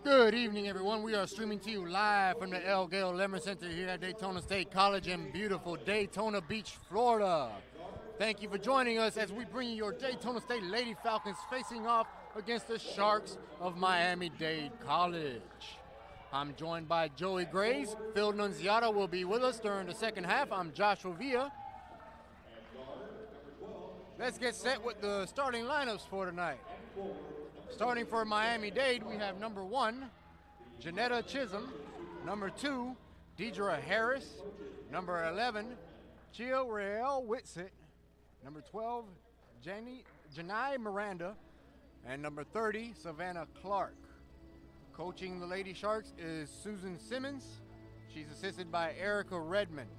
Good evening, everyone. We are streaming to you live from the L. Gale Lemerand Center here at Daytona State College in beautiful Daytona Beach, Florida. Thank you for joining us as we bring you your Daytona State Lady Falcons facing off against the Sharks of Miami-Dade College. I'm joined by Joey Graves. Phil Nunziata will be with us during the second half. I'm Joshua Villa. Let's get set with the starting lineups for tonight. Starting for Miami-Dade, we have number 1, Janetta Chisholm. Number 2, Deidre Harris. Number 11, Chia Rael Whitsitt. Number 12, Janai Miranda. And number 30, Savannah Clark. Coaching the Lady Sharks is Susan Simmons. She's assisted by Erica Redmond.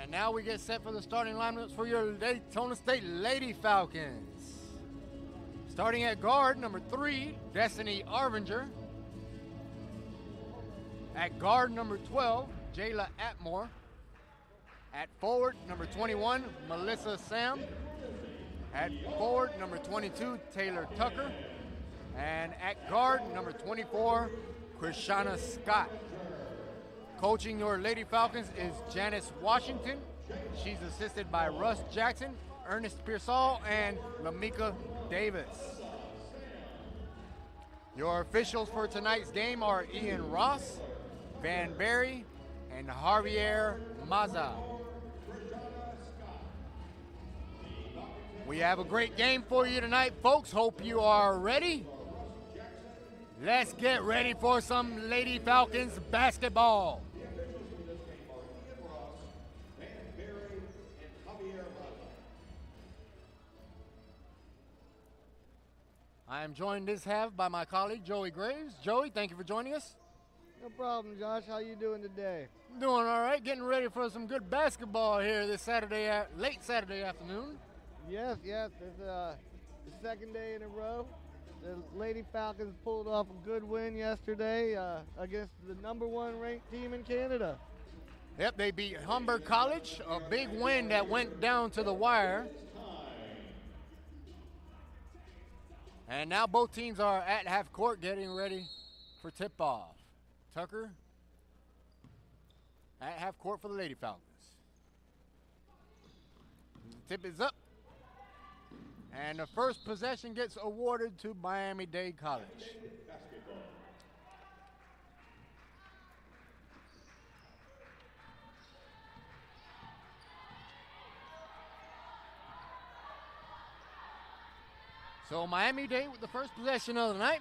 And now we get set for the starting lineups for your Daytona State Lady Falcons. Starting at guard, number 3, Destiny Arvinger. At guard, number 12, Jayla Atmore. At forward, number 21, Melissa Sam. At forward, number 22, Taylor Tucker. And at guard, number 24, Krishana Scott. Coaching your Lady Falcons is Janice Washington. She's assisted by Russ Jackson, Ernest Pearsall, and Lamika Davis. Your officials for tonight's game are Ian Ross, Van Berry, and Javier Maza. We have a great game for you tonight, folks. Hope you are ready. Let's get ready for some Lady Falcons basketball. I am joined this half by my colleague, Joey Graves. Joey, thank you for joining us. No problem, Josh. How you doing today? Doing all right. Getting ready for some good basketball here this late Saturday afternoon. Yes. It's the second day in a row. The Lady Falcons pulled off a good win yesterday against the number 1 ranked team in Canada. Yep, they beat Humber College, a big win that went down to the wire. And now both teams are at half court getting ready for tip-off. Tucker at half court for the Lady Falcons. The tip is up. And the first possession gets awarded to Miami-Dade College. So Miami-Dade with the first possession of the night.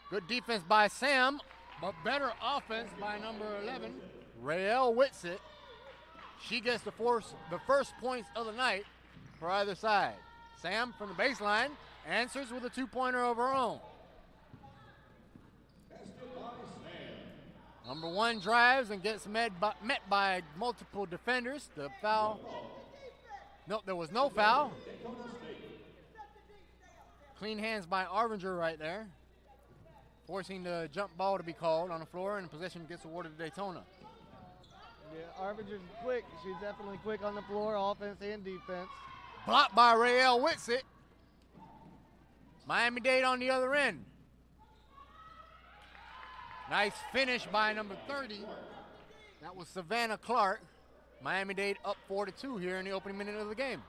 Good defense by Sam, but better offense by number 11, Rael Whitsitt. She gets the first points of the night for either side. Sam from the baseline answers with a 2-pointer of her own. Number 1 drives and gets met by multiple defenders. The foul. Nope, there was no foul. Clean hands by Arvinger right there, forcing the jump ball to be called on the floor, and possession gets awarded to Daytona. Yeah, Arvinger's quick. She's definitely quick on the floor, offense and defense. Blocked by Rael Whitsitt. Miami-Dade on the other end. Nice finish by number 30. That was Savannah Clark. Miami-Dade up 4-2 here in the opening minute of the game.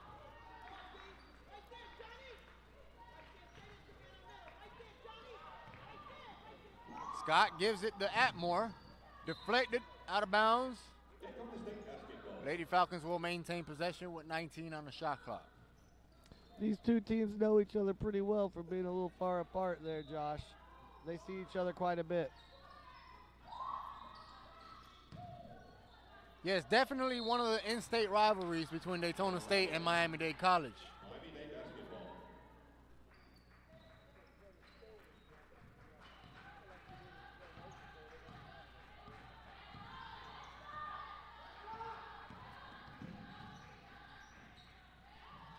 Scott gives it to Atmore. Deflected, out of bounds. Lady Falcons will maintain possession with 19 on the shot clock. These two teams know each other pretty well for being a little far apart there, Josh. They see each other quite a bit. Yes, definitely one of the in-state rivalries between Daytona State and Miami-Dade College.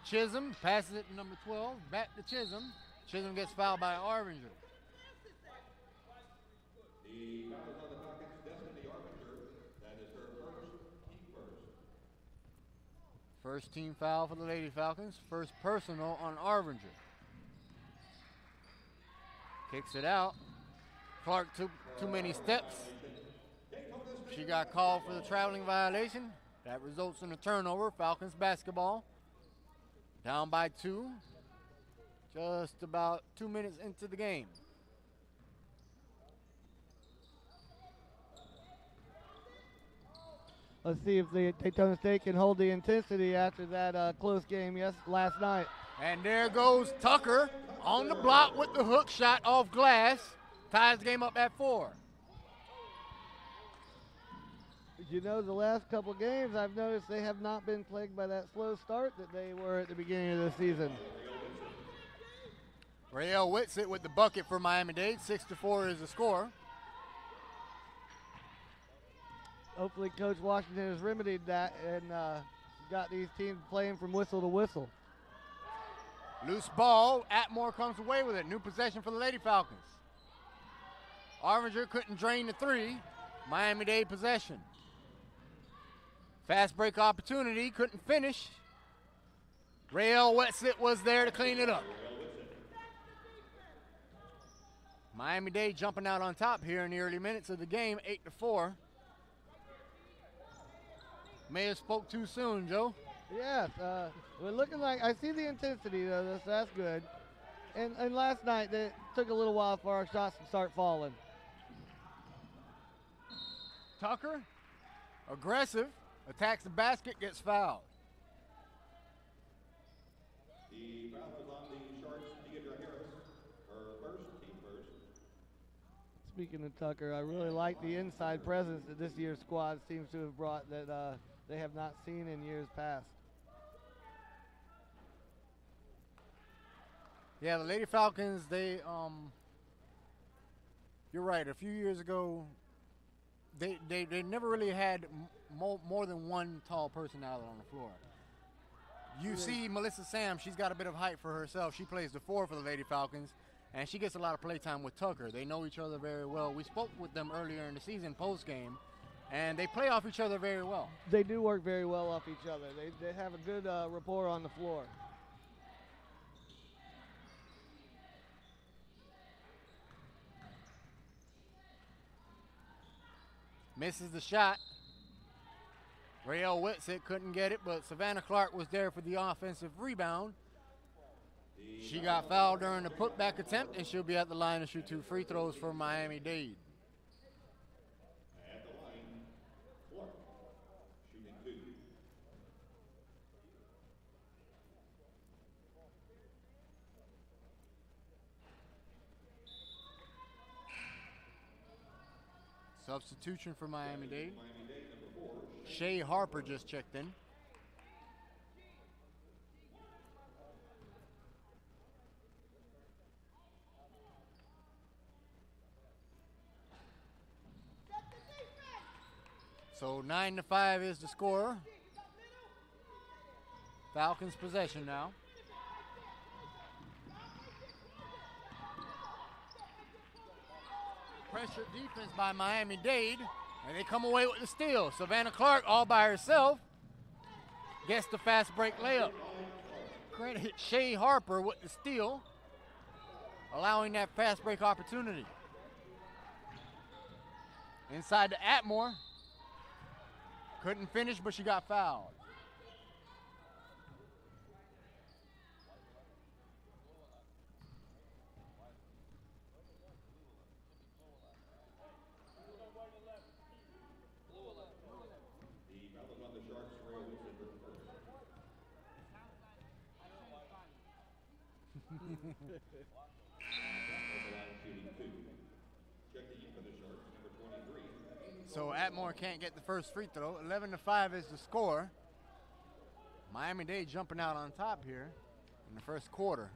Chisholm passes it to number 12, back to Chisholm. Chisholm gets fouled by Arvinger. The foul is on the Falcons, Destiny Arvinger. That is her first team first. First team foul for the Lady Falcons. First personal on Arvinger. Kicks it out. Clark took too many steps. She got called for the traveling violation. That results in a turnover. Falcons basketball. Down by 2. Just about 2 minutes into the game. Let's see if the Daytona State can hold the intensity after that close game last night. And there goes Tucker on the block with the hook shot off glass. Ties the game up at 4. You know, the last couple games, I've noticed they have not been plagued by that slow start that they were at the beginning of the season. Rael Whitsitt with the bucket for Miami-Dade. 6-4 is the score. Hopefully Coach Washington has remedied that and got these teams playing from whistle to whistle. Loose ball. Atmore comes away with it. New possession for the Lady Falcons. Arminger couldn't drain the 3. Miami-Dade possession. Fast break opportunity. Couldn't finish. Rael Whitsitt was there to clean it up. Miami-Dade jumping out on top here in the early minutes of the game. 8-4. May have spoke too soon, Joe. Yes, we're looking like, I see the intensity though, so that's good. And last night, it took a little while for our shots to start falling. Tucker, aggressive, attacks the basket, gets fouled. The foul is on the Sharks, Deidre Harris, her team first. Speaking of Tucker, I really like the inside presence that this year's squad seems to have brought that they have not seen in years past. Yeah, the Lady Falcons, they, you're right, a few years ago, they never really had more than one tall person out on the floor. You see Melissa Sam, she's got a bit of height for herself. She plays the 4 for the Lady Falcons, and she gets a lot of play time with Tucker. They know each other very well. We spoke with them earlier in the season post-game, and they play off each other very well. They do work very well off each other. They have a good rapport on the floor. Misses the shot. Rael Whitsitt couldn't get it, but Savannah Clark was there for the offensive rebound. She got fouled during the putback attempt, and she'll be at the line to shoot 2 free throws for Miami-Dade. At the line, Clark, shooting 2. Substitution for Miami-Dade. Shay Harper just checked in. So 9-5 is the score. Falcons possession now. Pressure defense by Miami-Dade, and they come away with the steal. Savannah Clark all by herself gets the fast break layup. Credit Shay Harper with the steal, allowing that fast break opportunity. Inside to Atmore. Couldn't finish, but she got fouled. So Atmore can't get the first free throw. 11-5 is the score. Miami-Dade jumping out on top here in the first quarter.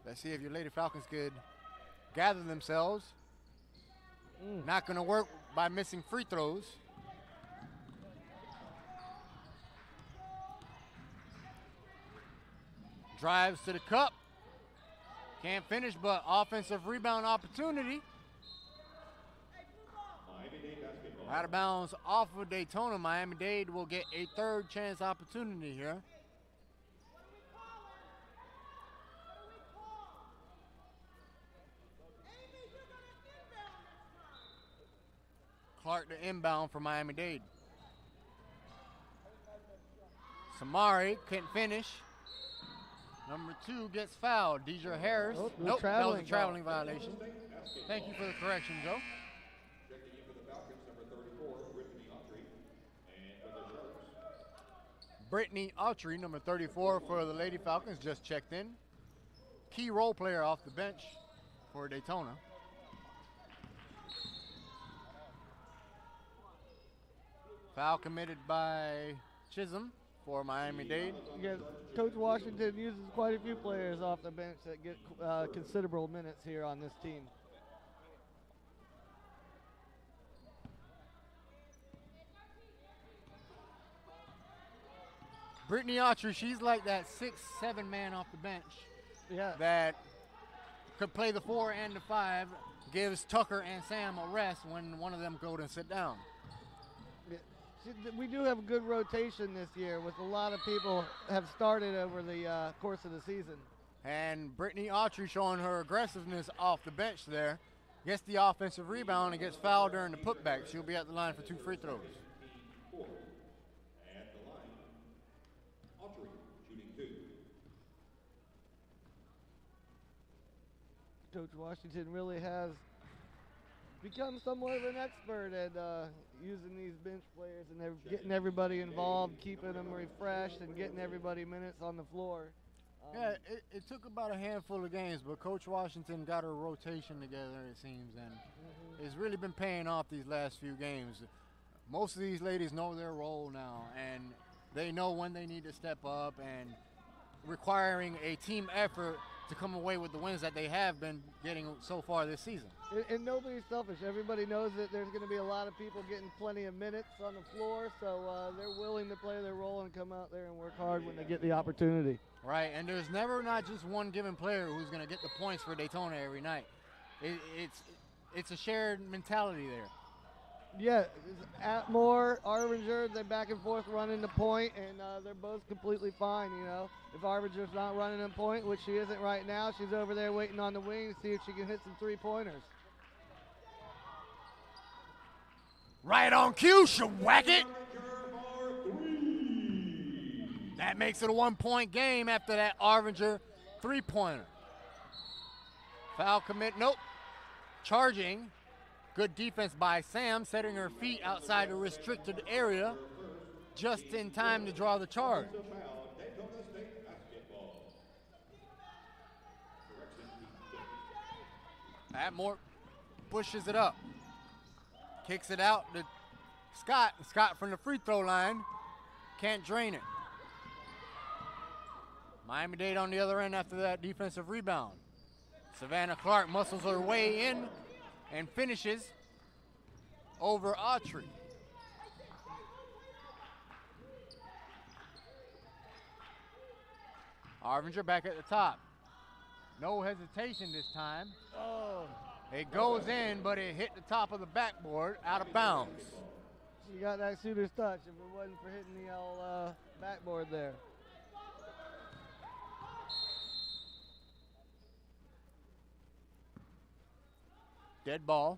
Let's see if your Lady Falcons could gather themselves. Not going to work by missing free throws. Drives to the cup. Can't finish, but offensive rebound opportunity. Out of bounds off of Daytona. Miami-Dade will get a third chance opportunity here. Clark to inbound for Miami-Dade. Samari couldn't finish. Number 2 gets fouled. Deidre Harris. Oh, Nope, that was a traveling traveling violation. Thank you for the correction, Joe. Checking in for the Falcons, number 34, Brittany Autry. And for the Sharks, Brittany Autry, number 34 for the Lady Falcons, just checked in. Key role player off the bench for Daytona. Foul committed by Chisholm for Miami-Dade. Yeah, Coach Washington uses quite a few players off the bench that get considerable minutes here on this team. Brittany Autry, she's like that 6-7 man off the bench Yeah. that could play the 4 and the 5, gives Tucker and Sam a rest when one of them go to sit down. We do have a good rotation this year with a lot of people have started over the course of the season. And Brittany Autry showing her aggressiveness off the bench there. Gets the offensive rebound and gets fouled during the putback. She'll be at the line for 2 free throws. at the line, Autry shooting 2. Coach Washington really has become somewhat of an expert at using these bench players and they're getting everybody involved, keeping them refreshed, and getting everybody minutes on the floor. Yeah, it took about a handful of games, but Coach Washington got her rotation together, it seems, and it's really been paying off these last few games. Most of these ladies know their role now, and they know when they need to step up, and requiring a team effort to come away with the wins that they have been getting so far this season. And nobody's selfish. Everybody knows that there's going to be a lot of people getting plenty of minutes on the floor, so they're willing to play their role and come out there and work hard when they get the opportunity. Right, and there's never not just one given player who's going to get the points for Daytona every night. It's a shared mentality there. Yeah, Atmore, Arbinger, they're back and forth running the point, and they're both completely fine, you know. If Arbinger's not running the point, which she isn't right now, she's over there waiting on the wing to see if she can hit some three-pointers. Right on cue, she'll whack it. That makes it a 1-point game after that Arbinger three-pointer. Foul commit, nope. Charging. Good defense by Sam, setting her feet outside the restricted area just in time to draw the charge. Atmore pushes it up. Kicks it out to Scott. Scott from the free throw line can't drain it. Miami-Dade on the other end after that defensive rebound. Savannah Clark muscles her way in and finishes over Autry. Arbinger back at the top. No hesitation this time. Oh. It goes in, but it hit the top of the backboard, out of bounds. She got that shooter's touch if it wasn't for hitting the old backboard there. Dead ball.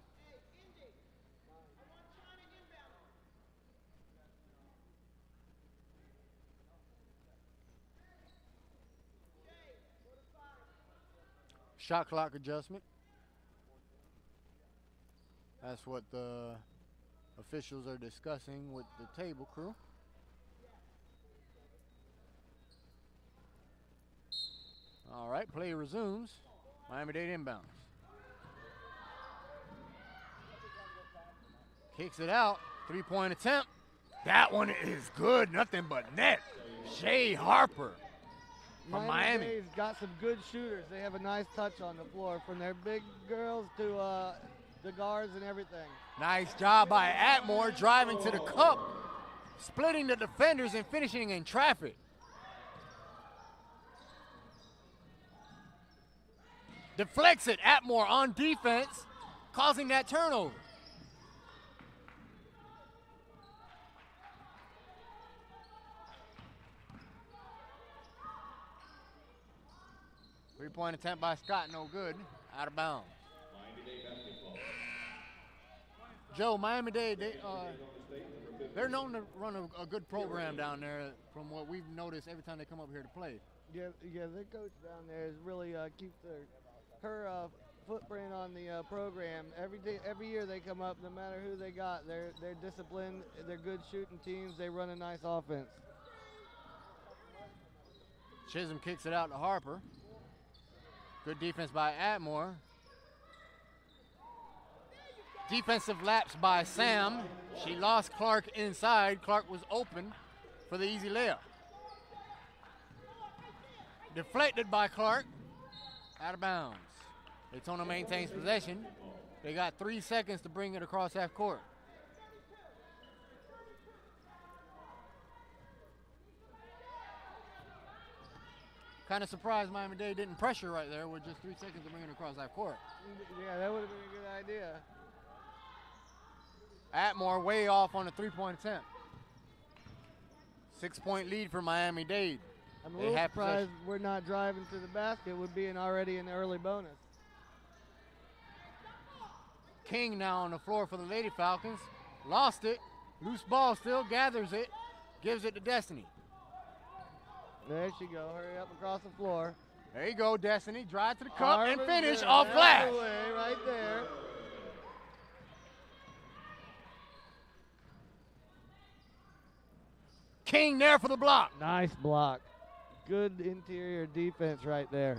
Shot clock adjustment. That's what the officials are discussing with the table crew. All right, play resumes. Miami-Dade inbounds. Kicks it out. 3-point attempt. That one is good. Nothing but net. Shay Harper from Miami. Dade's got some good shooters. They have a nice touch on the floor from their big girls to the guards and everything. Nice job by Atmore driving to the cup, splitting the defenders and finishing in traffic. Deflects it. Atmore on defense, causing that turnover. Three-point attempt by Scott, no good. Out of bounds. Joe, Miami-Dade, they're known to run a good program down there from what we've noticed every time they come up here to play. Yeah, their coach down there is really keeps her footprint on the program. Every year they come up, no matter who they got, they're disciplined, they're good shooting teams, they run a nice offense. Chisholm kicks it out to Harper. Good defense by Atmore. Defensive lapse by Sam. She lost Clark inside. Clark was open for the easy layup. Deflected by Clark. Out of bounds. Daytona maintains possession. They got 3 seconds to bring it across half court. Kind of surprised Miami-Dade didn't pressure right there with just 3 seconds to bring it across half court. Yeah, that would have been a good idea. Atmore way off on a three-point attempt. 6-point lead for Miami-Dade. I'm a little surprised we're not driving to the basket. Would be already an early bonus. King now on the floor for the Lady Falcons. Lost it. Loose ball still, gathers it, gives it to Destiny. There she go. Hurry up across the floor. There you go, Destiny. Drive to the cup Harvard, and finish yeah, off glass. Away, right there. King there for the block. Nice block. Good interior defense right there.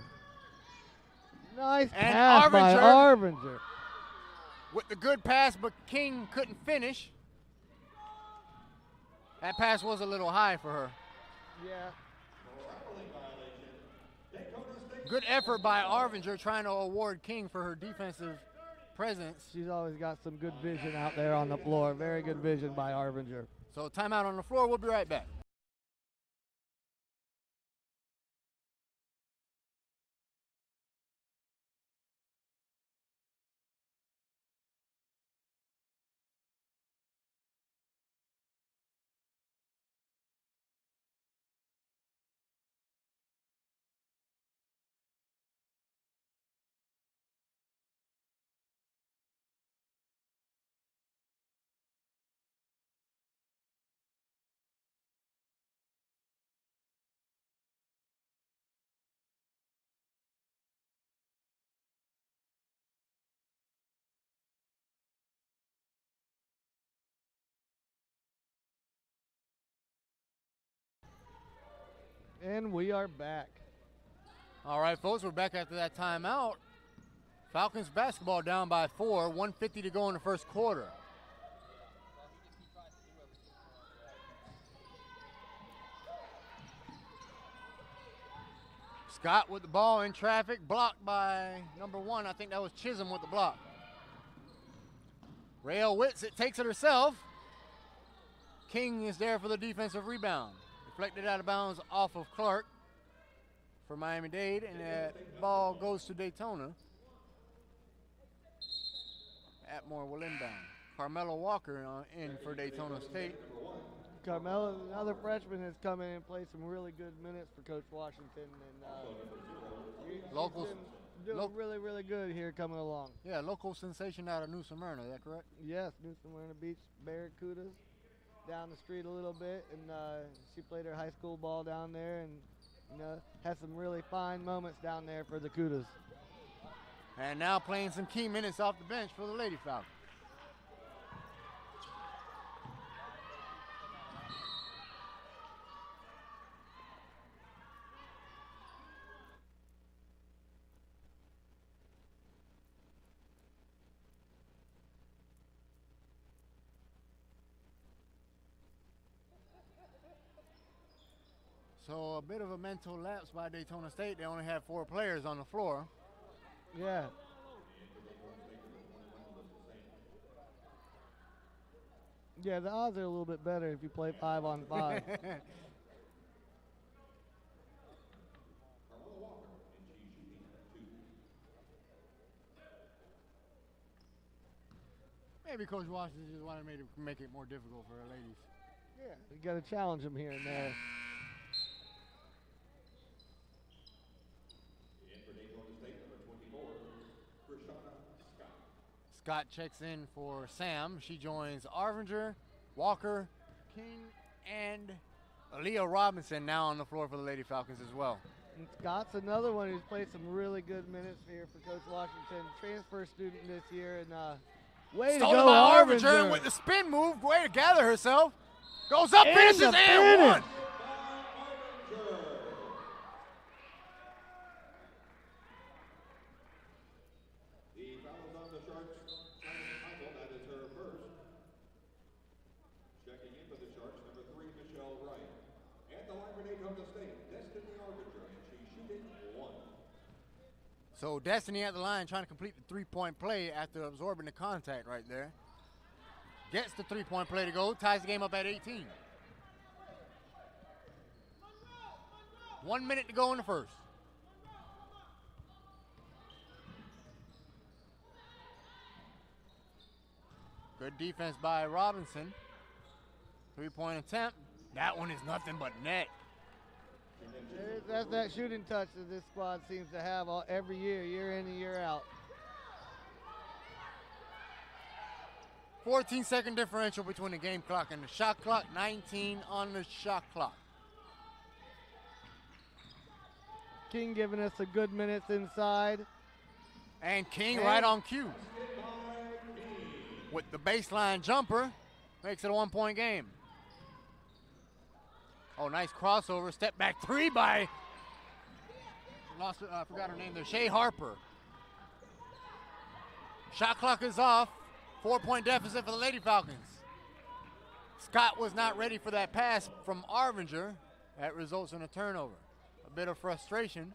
Nice And pass by Arvinger. With the good pass, but King couldn't finish. That pass was a little high for her. Yeah. Good effort by Arvinger trying to award King for her defensive presence. She's always got some good vision out there on the floor. Very good vision by Arvinger. So timeout on the floor. We'll be right back. And we are back. All right, folks, we're back after that timeout. Falcons basketball down by 4, 1:50 to go in the first quarter. Scott with the ball in traffic, blocked by number 1. I think that was Chisholm with the block. Rael Whitsitt takes it herself. King is there for the defensive rebound. Deflected out of bounds off of Clark for Miami-Dade, and that ball goes to Daytona. Atmore will inbound. Carmelo Walker in for Daytona State. Carmelo, another freshman, has come in and played some really good minutes for Coach Washington, and Locals doing really, really good here coming along. Yeah, local sensation out of New Smyrna, is that correct? Yes, New Smyrna Beach Barracudas. Down the street a little bit, and she played her high school ball down there, and had some really fine moments down there for the Cudas. And now playing some key minutes off the bench for the Lady Falcons. So a bit of a mental lapse by Daytona State. They only have 4 players on the floor. Yeah. Yeah, the odds are a little bit better if you play 5 on 5. Maybe Coach Washington just wanted to make it more difficult for the ladies. Yeah, you got to challenge them here and there. Scott checks in for Sam. She joins Arvinger, Walker, King, and Aaliyah Robinson now on the floor for the Lady Falcons as well. And Scott's another one who's played some really good minutes here for Coach Washington. Transfer student this year. And way Stolen to go, by Arvinger. Arvinger with the spin move. Way to gather herself. Goes up, And finishes, the and finish. one. The foul is on the Sharks. Michael, that is her first. Checking in for the Sharks, number 3, Michelle Wright. At the line for Daytona State, Destiny Arvinger, and she's shooting 1. So Destiny at the line trying to complete the three-point play after absorbing the contact right there. Gets the three-point play to go, ties the game up at 18. 1 minute to go in the first. Good defense by Robinson. Three-point attempt. That one is nothing but net. That's that shooting touch that this squad seems to have every year, year in and year out. 14-second differential between the game clock and the shot clock. 19 on the shot clock. King giving us a good minutes inside. And King right on cue. With the baseline jumper, makes it a 1-point game. Oh, nice crossover. Step back three by, I forgot her name there, Shea Harper. Shot clock is off. 4-point deficit for the Lady Falcons. Scott was not ready for that pass from Arvinger. That results in a turnover. A bit of frustration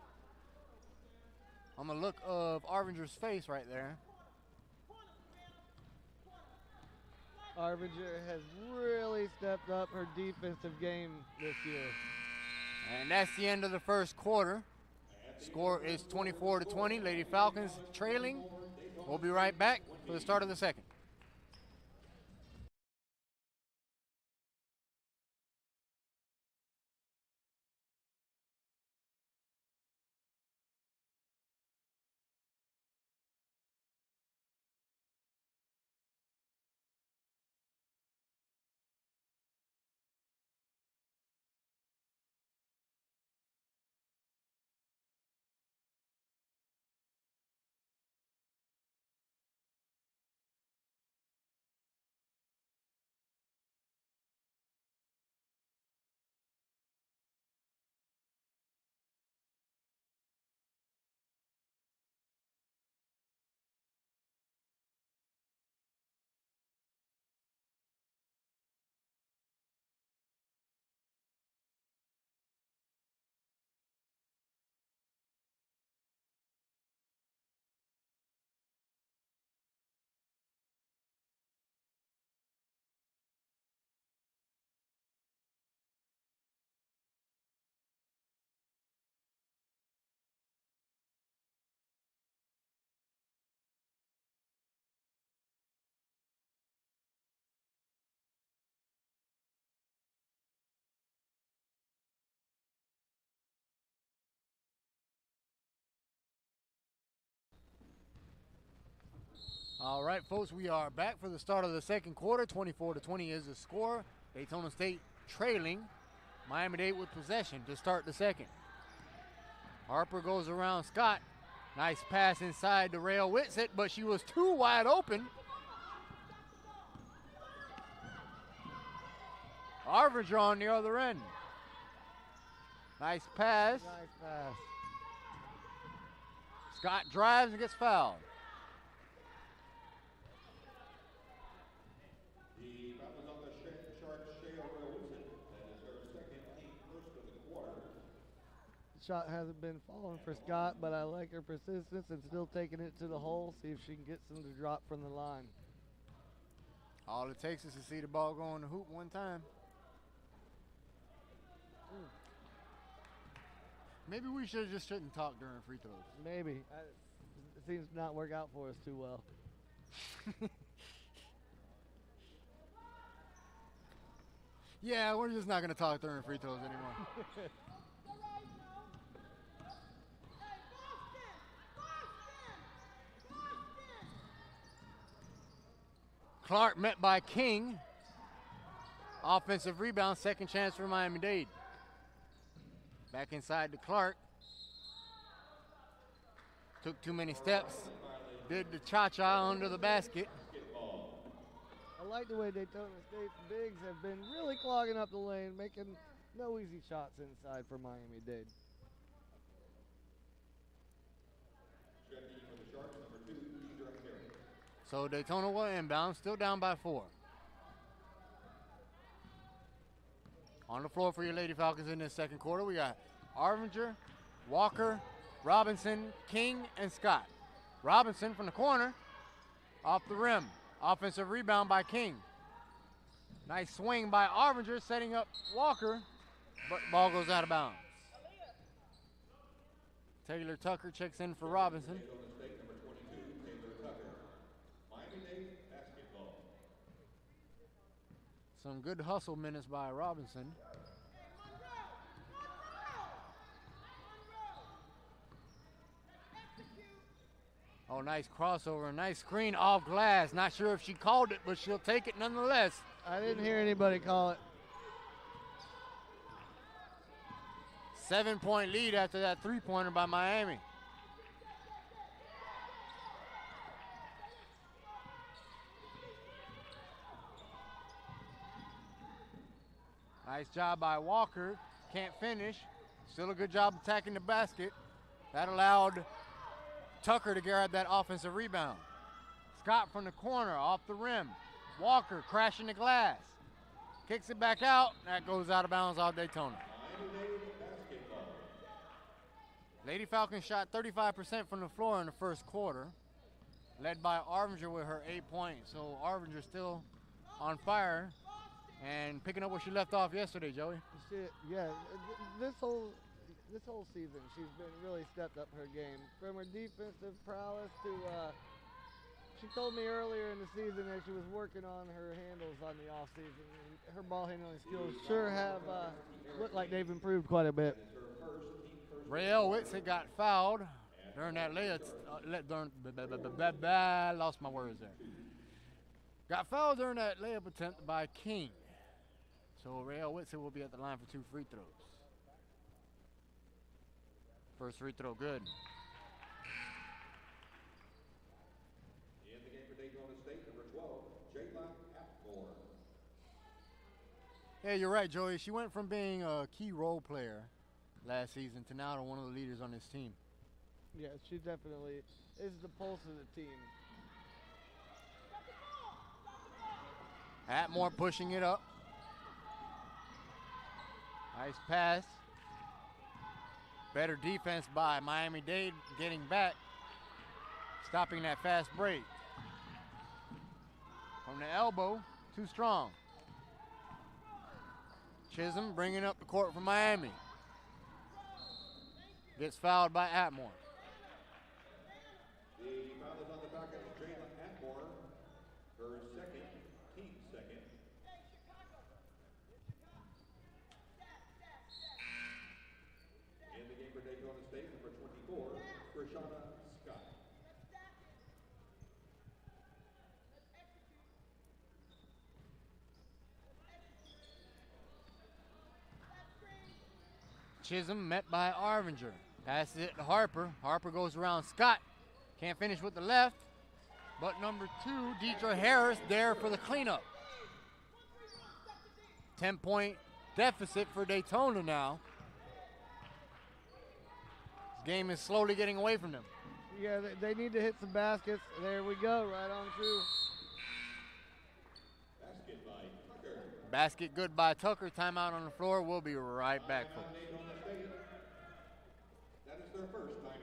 on the look of Arvinger's face right there. Arvinger has really stepped up her defensive game this year. And that's the end of the first quarter. Score is 24-20. Lady Falcons trailing. We'll be right back for the start of the second. All right, folks, we are back for the start of the second quarter. 24-20 is the score. Daytona State trailing. Miami-Dade with possession to start the second. Harper goes around Scott. Nice pass inside the rail, Whitsitt, but she was too wide open. Arvinger on the other end. Nice pass. Nice pass. Scott drives and gets fouled. The foul is on the Sharks, Shea Wilson. That is her second, team first of the quarter. The shot hasn't been falling for Scott, but I like her persistence and still taking it to the hole, see if she can get some to drop from the line. All it takes is to see the ball go in the hoop one time. Maybe we just shouldn't talk during free throws. Maybe. It seems to not work out for us too well. Yeah, we're just not going to talk during free throws anymore. Clark met by King. Offensive rebound, second chance for Miami-Dade. Back inside to Clark. Took too many steps. Did the cha-cha under the basket. I like the way Daytona State's bigs have been really clogging up the lane, making no easy shots inside for Miami-Dade. So Daytona will inbound, still down by 4. On the floor for your Lady Falcons in this second quarter, we got Arvinger, Walker, Robinson, King, and Scott. Robinson from the corner, off the rim. Offensive rebound by King. Nice swing by Arvinger, setting up Walker, but ball goes out of bounds. Taylor Tucker checks in for Robinson. Some good hustle minutes by Robinson. Oh, nice crossover, nice screen off glass. Not sure if she called it, but she'll take it nonetheless. I didn't hear anybody call it. 7-point lead after that three-pointer by Miami. Nice job by Walker. Can't finish. Still a good job attacking the basket. That allowed Tucker to grab that offensive rebound. Scott from the corner, off the rim. Walker crashing the glass. Kicks it back out. That goes out of bounds off Daytona. Lady Falcons shot 35% from the floor in the first quarter, led by Arvinger with her 8 points. So Arvinger still on fire and picking up where she left off yesterday, Joey. Yeah, this whole season, she's been really stepped up her game. From her defensive prowess to, she told me earlier in the season that she was working on her handles on the offseason. And her ball handling skills sure have looked like they've improved quite a bit. Rael Whitsitt got fouled during that layup. Lost my words there. Got fouled during that layup attempt by King. So Rael Whitsitt will be at the line for 2 free throws. First free throw good. In the game for Daytona State, number 12, Jayla Atmore. Yeah, you're right, Joey. She went from being a key role player last season to now to one of the leaders on this team. Yeah, she definitely is the pulse of the team. Atmore pushing it up. Nice pass. Better defense by Miami-Dade getting back, stopping that fast break. From the elbow, too strong. Chisholm bringing up the court for Miami. Gets fouled by Atmore. The foul is on the back of Jayla Atmore, her second, team second. In the game for Daytona State, number 24, Krishana Scott. Chisholm met by Arvinger. Passes it to Harper. Harper goes around Scott. Can't finish with the left. But number 2, Deidre Harris, there for the cleanup. 10-point deficit for Daytona now. This game is slowly getting away from them. Yeah, they need to hit some baskets. There we go, right on true. Basket by Tucker. Basket good by Tucker. Timeout on the floor. We'll be right back, folks. That is their first timeout.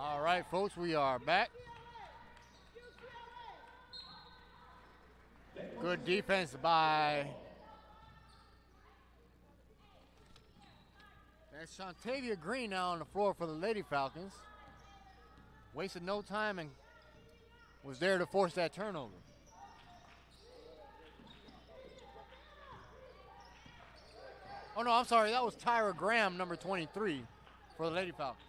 All right, folks, we are back. Good defense by... That's Shantavia Green now on the floor for the Lady Falcons. Wasted no time and was there to force that turnover. Oh, no, I'm sorry. That was Tyra Graham, number 23, for the Lady Falcons.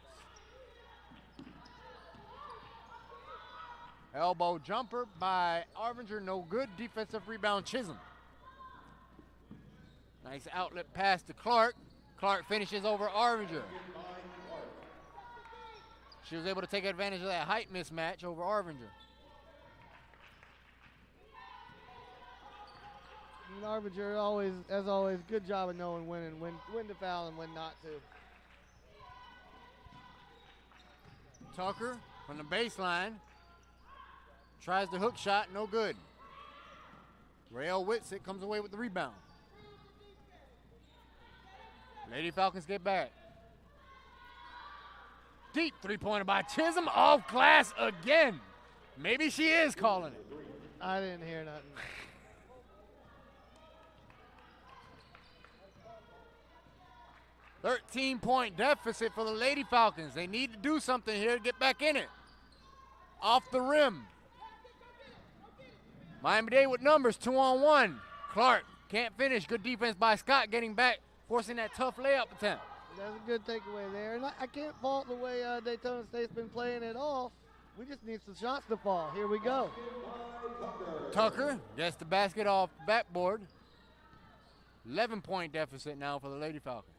Elbow jumper by Arvinger, no good. Defensive rebound, Chisholm. Nice outlet pass to Clark. Clark finishes over Arvinger. She was able to take advantage of that height mismatch over Arvinger. And Arvinger as always, good job of knowing when to foul and when not to. Tucker from the baseline tries the hook shot, no good. Rael Whitsick comes away with the rebound. Lady Falcons get back. Deep three-pointer by Chisholm, off glass again. Maybe she is calling it. I didn't hear nothing. $13-point deficit for the Lady Falcons. They need to do something here to get back in it. Off the rim. Miami-Dade with numbers, 2-on-1. Clark can't finish. Good defense by Scott getting back, forcing that tough layup attempt. That's a good takeaway there. And I can't fault the way Daytona State's been playing at all. We just need some shots to fall. Here we go. Tucker gets the basket off the backboard. 11-point deficit now for the Lady Falcons.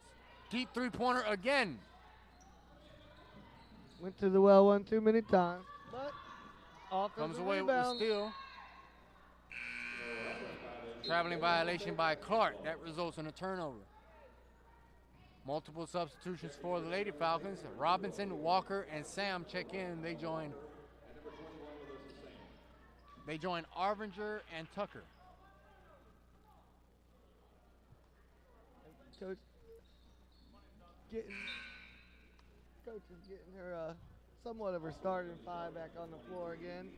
Deep three-pointer again. Went to the well one too many times, but offensive Comes away rebound. with the steal. Traveling violation by Clark. That results in a turnover. Multiple substitutions for the Lady Falcons. Robinson, Walker, and Sam check in. They join Arvinger and Tucker. Coach is getting her somewhat of her starting five back on the floor again.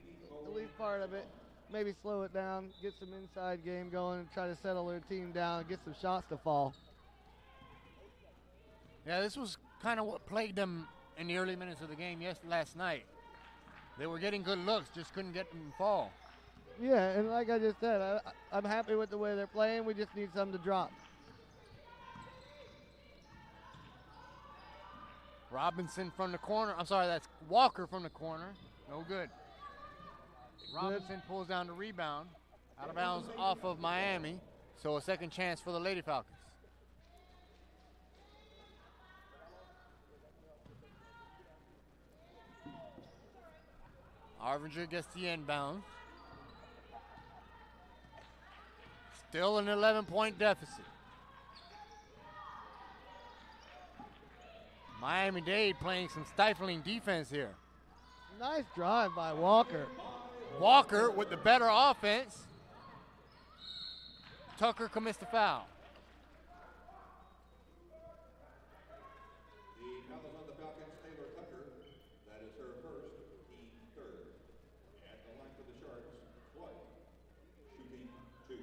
At least part of it. Maybe slow it down, get some inside game going, and try to settle her team down and get some shots to fall. Yeah, this was kind of what plagued them in the early minutes of the game last night. They were getting good looks, just couldn't get them to fall. Yeah, and like I just said, I'm happy with the way they're playing. We just need something to drop. Robinson from the corner. I'm sorry, that's Walker from the corner. No good. Robinson pulls down the rebound. Out of bounds off of Miami. So a second chance for the Lady Falcons. Arvinger gets the inbound. Still an 11-point deficit. Miami-Dade playing some stifling defense here. Nice drive by Walker. Walker with the better offense. Tucker commits the foul. The foul is on the Falcons, Taylor Tucker. That is her first, team third. At the line for the Sharks, Flood, shooting 2.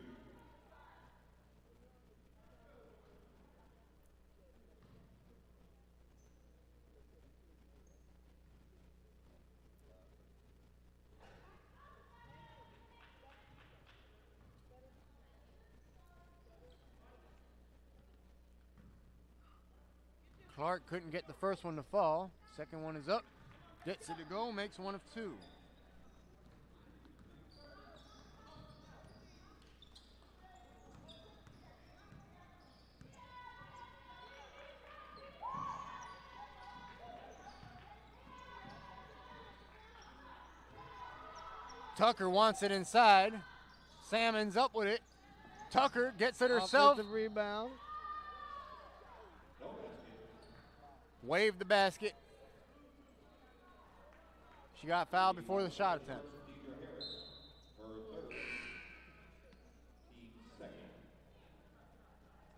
Clark couldn't get the first one to fall. Second one is up. Gets it to go, makes one of two. Tucker wants it inside. Salmon's up with it. Tucker gets it herself. Offensive rebound. Waved the basket. She got fouled before the shot attempt.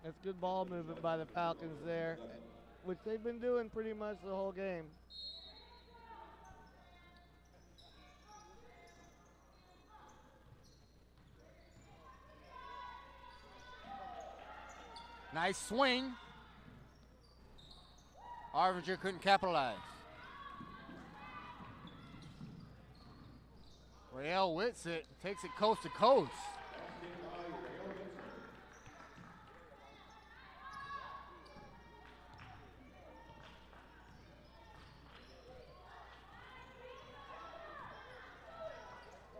That's good ball movement by the Falcons there, which they've been doing pretty much the whole game. Nice swing. Arvinger couldn't capitalize. Rael Whitsitt takes it coast to coast.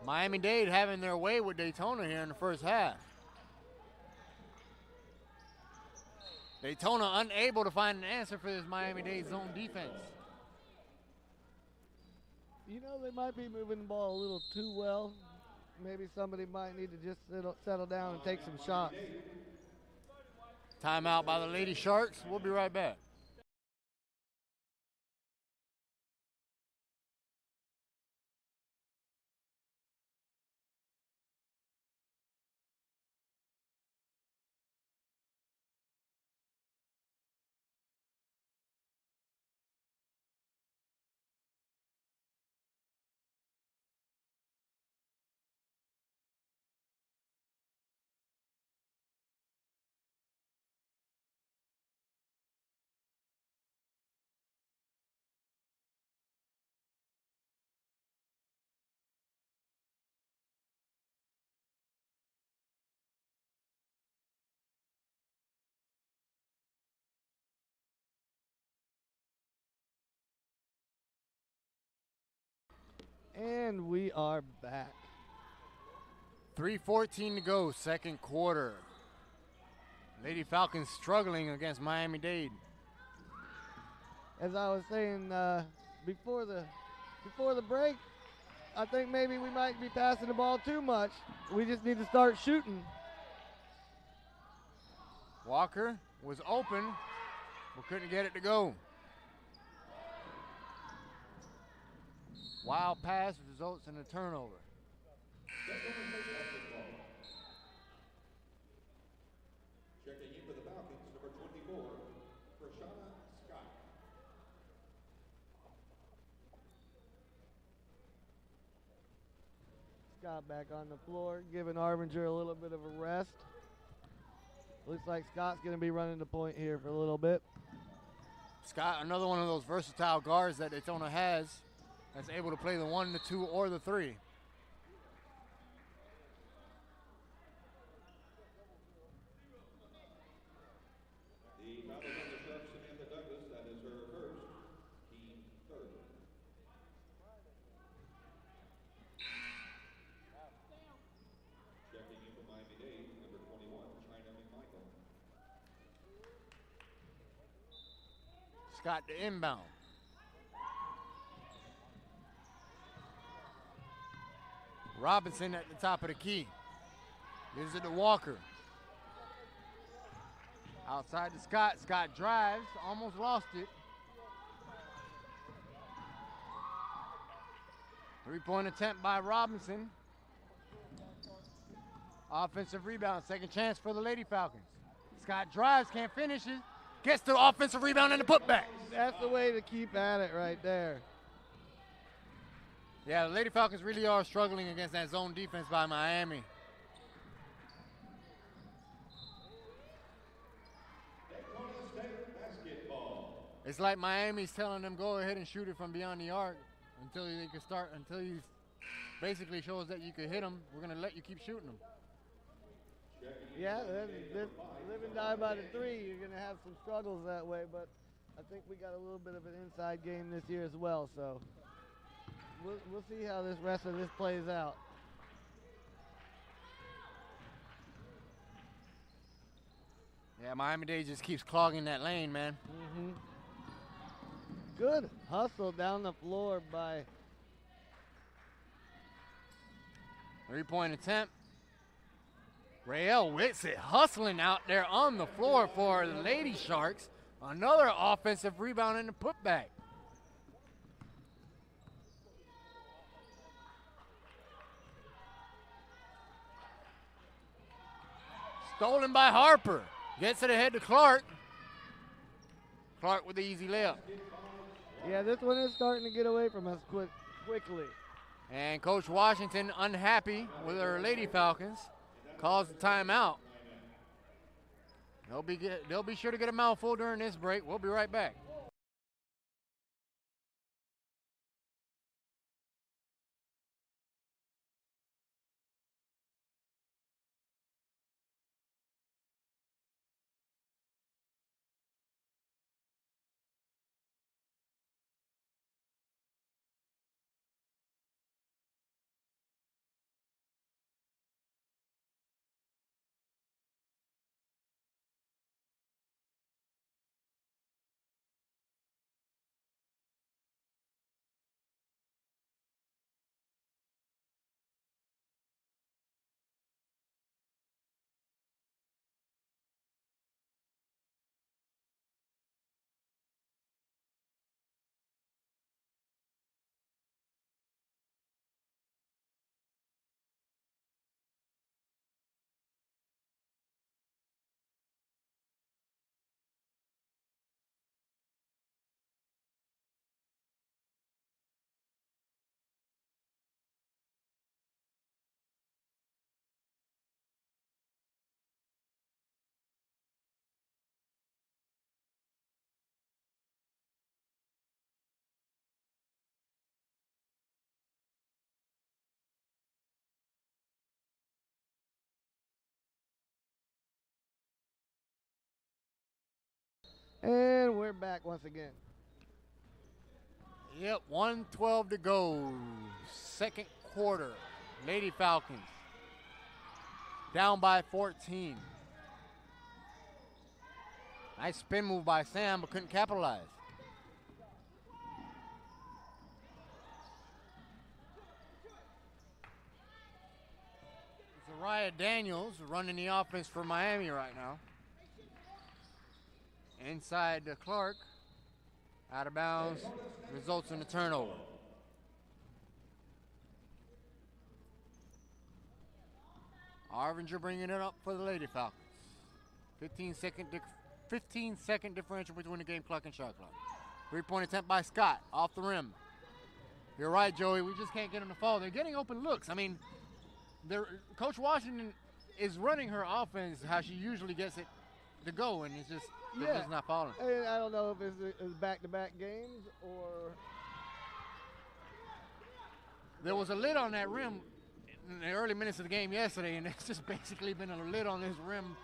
Miami-Dade having their way with Daytona here in the first half. Daytona unable to find an answer for this Miami-Dade zone defense. You know, they might be moving the ball a little too well. Maybe somebody might need to just settle down and take some shots. Timeout by the Lady Sharks. We'll be right back. And we are back. 3:14 to go, second quarter. Lady Falcons struggling against Miami-Dade. As I was saying before the break, I think maybe we might be passing the ball too much. We just need to start shooting. Walker was open, but couldn't get it to go. Wild pass results in a turnover. Checking in for the Falcons, number 24, Prashana Scott. Scott back on the floor, giving Arvinger a little bit of a rest. Looks like Scott's going to be running the point here for a little bit. Scott, another one of those versatile guards that Daytona has, that's able to play the 1, the 2, or the 3. The foul is on the sharp Samantha Douglas. That is her first, team third. Checking in for Miami-Dade, number 21, China McMichael. Scott to inbound. Robinson at the top of the key. Gives it to Walker. Outside to Scott. Scott drives, almost lost it. 3-point attempt by Robinson. Offensive rebound, second chance for the Lady Falcons. Scott drives, can't finish it. Gets the offensive rebound and the putback. That's the way to keep at it right there. Yeah, the Lady Falcons really are struggling against that zone defense by Miami. Daytona State basketball. It's like Miami's telling them go ahead and shoot it from beyond the arc until you basically shows that you can hit them. We're gonna let you keep shooting them. Yeah, live and die by the 3. You're going to have some struggles that way, but I think we got a little bit of an inside game this year as well, so we'll see how this rest of this plays out. Yeah, Miami-Dade just keeps clogging that lane, man. Good hustle down the floor by 3-point attempt. Rael Whitsitt hustling out there on the floor for the Lady Sharks. Another offensive rebound and a putback. Stolen by Harper. Gets it ahead to Clark. Clark with the easy layup. Yeah, this one is starting to get away from us quickly. And Coach Washington, unhappy with her Lady Falcons, calls the timeout. They'll be sure to get a mouthful during this break. We'll be right back. And we're back once again. Yep, 1:12 to go. Second quarter. Lady Falcons down by 14. Nice spin move by Sam, but couldn't capitalize. Zariah Daniels running the offense for Miami right now. Inside to Clark. Out of bounds. Results in a turnover. Arvinger bringing it up for the Lady Falcons. 15-second differential between the game clock and shot clock. 3-point attempt by Scott off the rim. You're right, Joey. We just can't get them to fall. They're getting open looks. I mean, Coach Washington is running her offense how she usually gets it to go, and it's just they're just not falling. And I don't know if it's back-to-back games or. There was a lid on that rim in the early minutes of the game yesterday, and it's just basically been a lid on this rim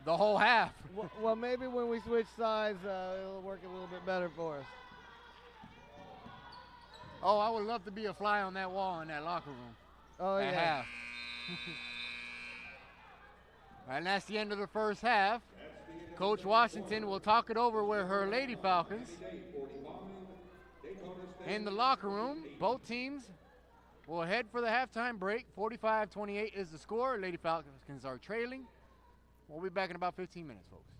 the whole half. Well, maybe when we switch sides, it'll work a little bit better for us. Oh, I would love to be a fly on that wall in that locker room. Oh, at yeah. half. And that's the end of the first half. Coach Washington will talk it over with her Lady Falcons. In the locker room, both teams will head for the halftime break. 45-28 is the score. Lady Falcons are trailing. We'll be back in about 15 minutes, folks.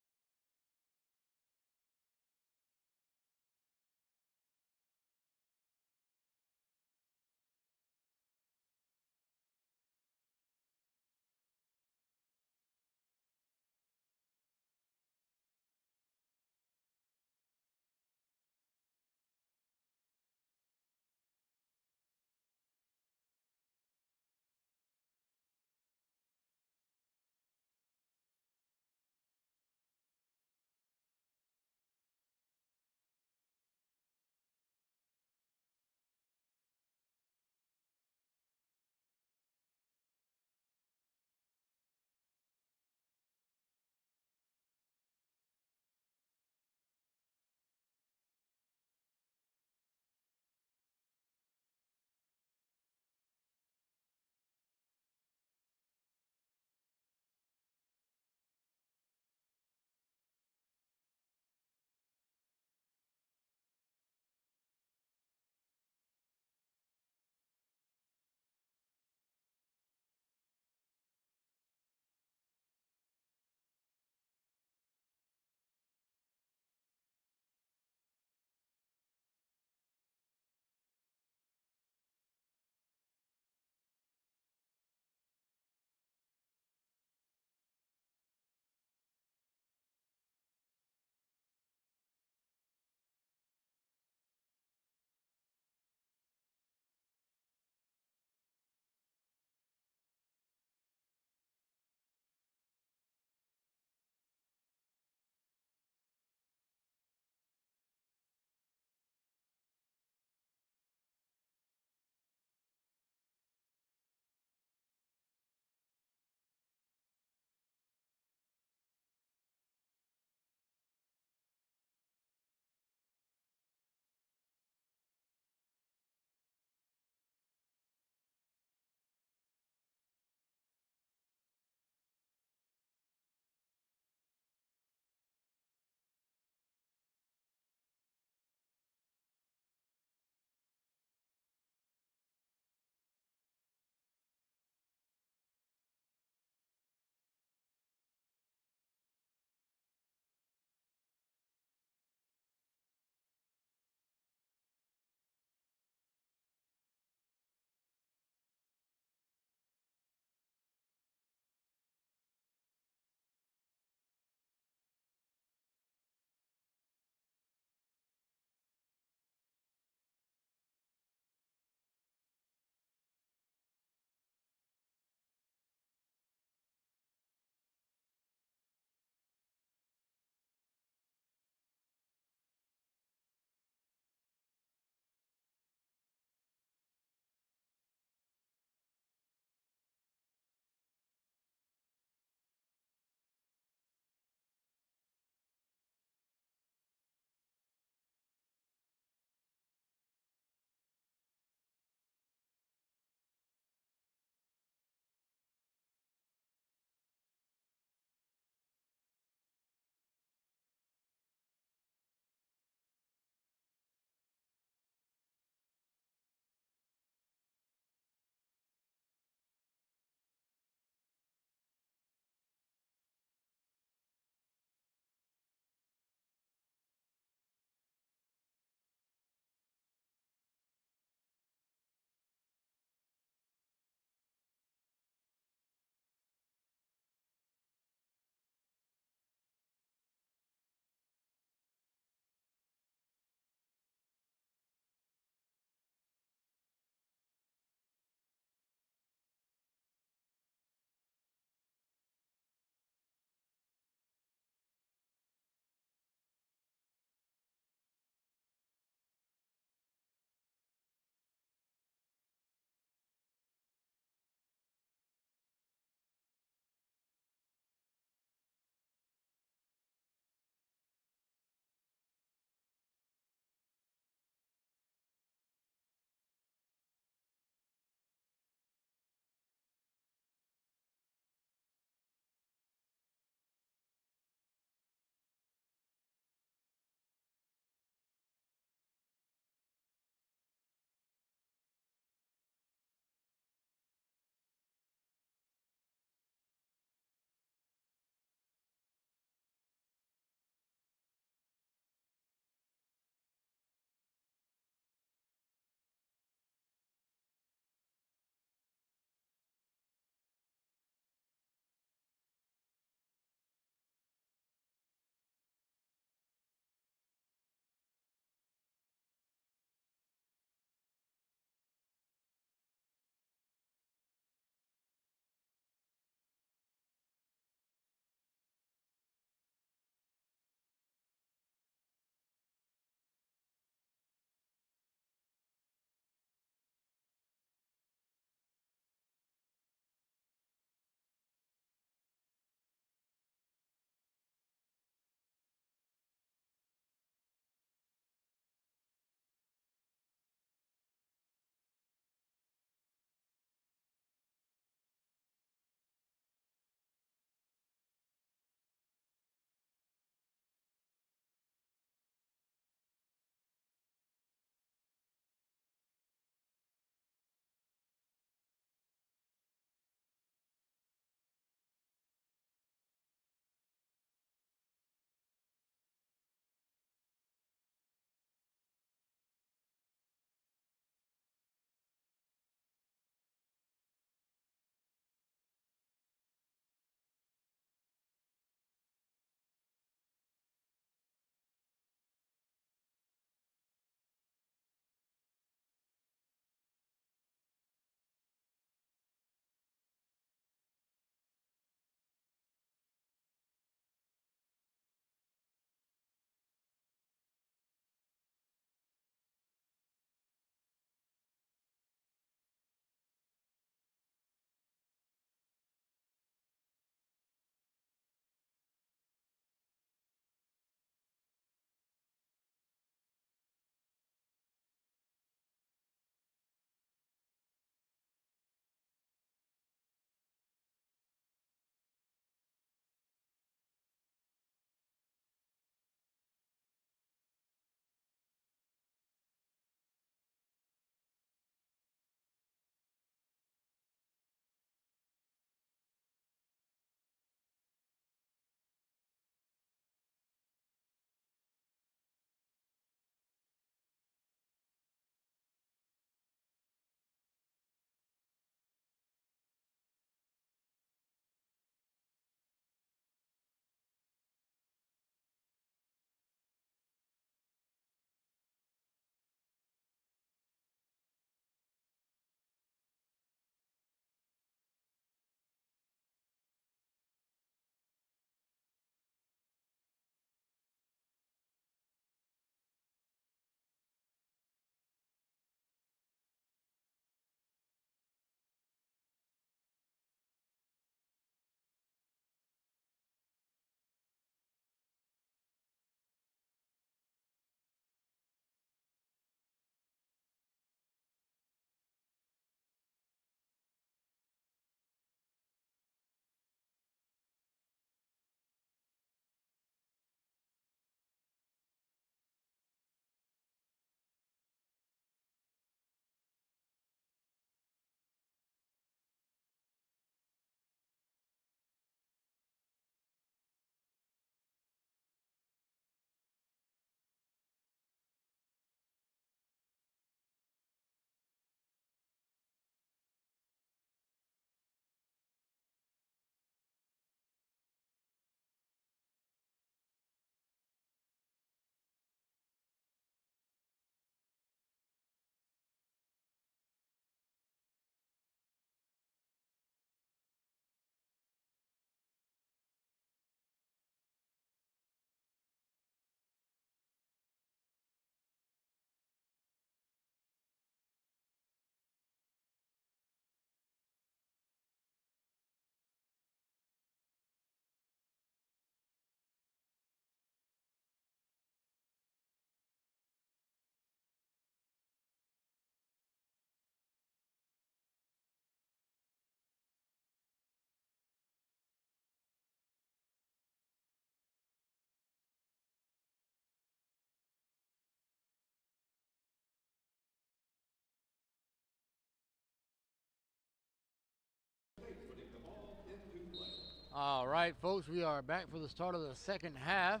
All right, folks, we are back for the start of the second half.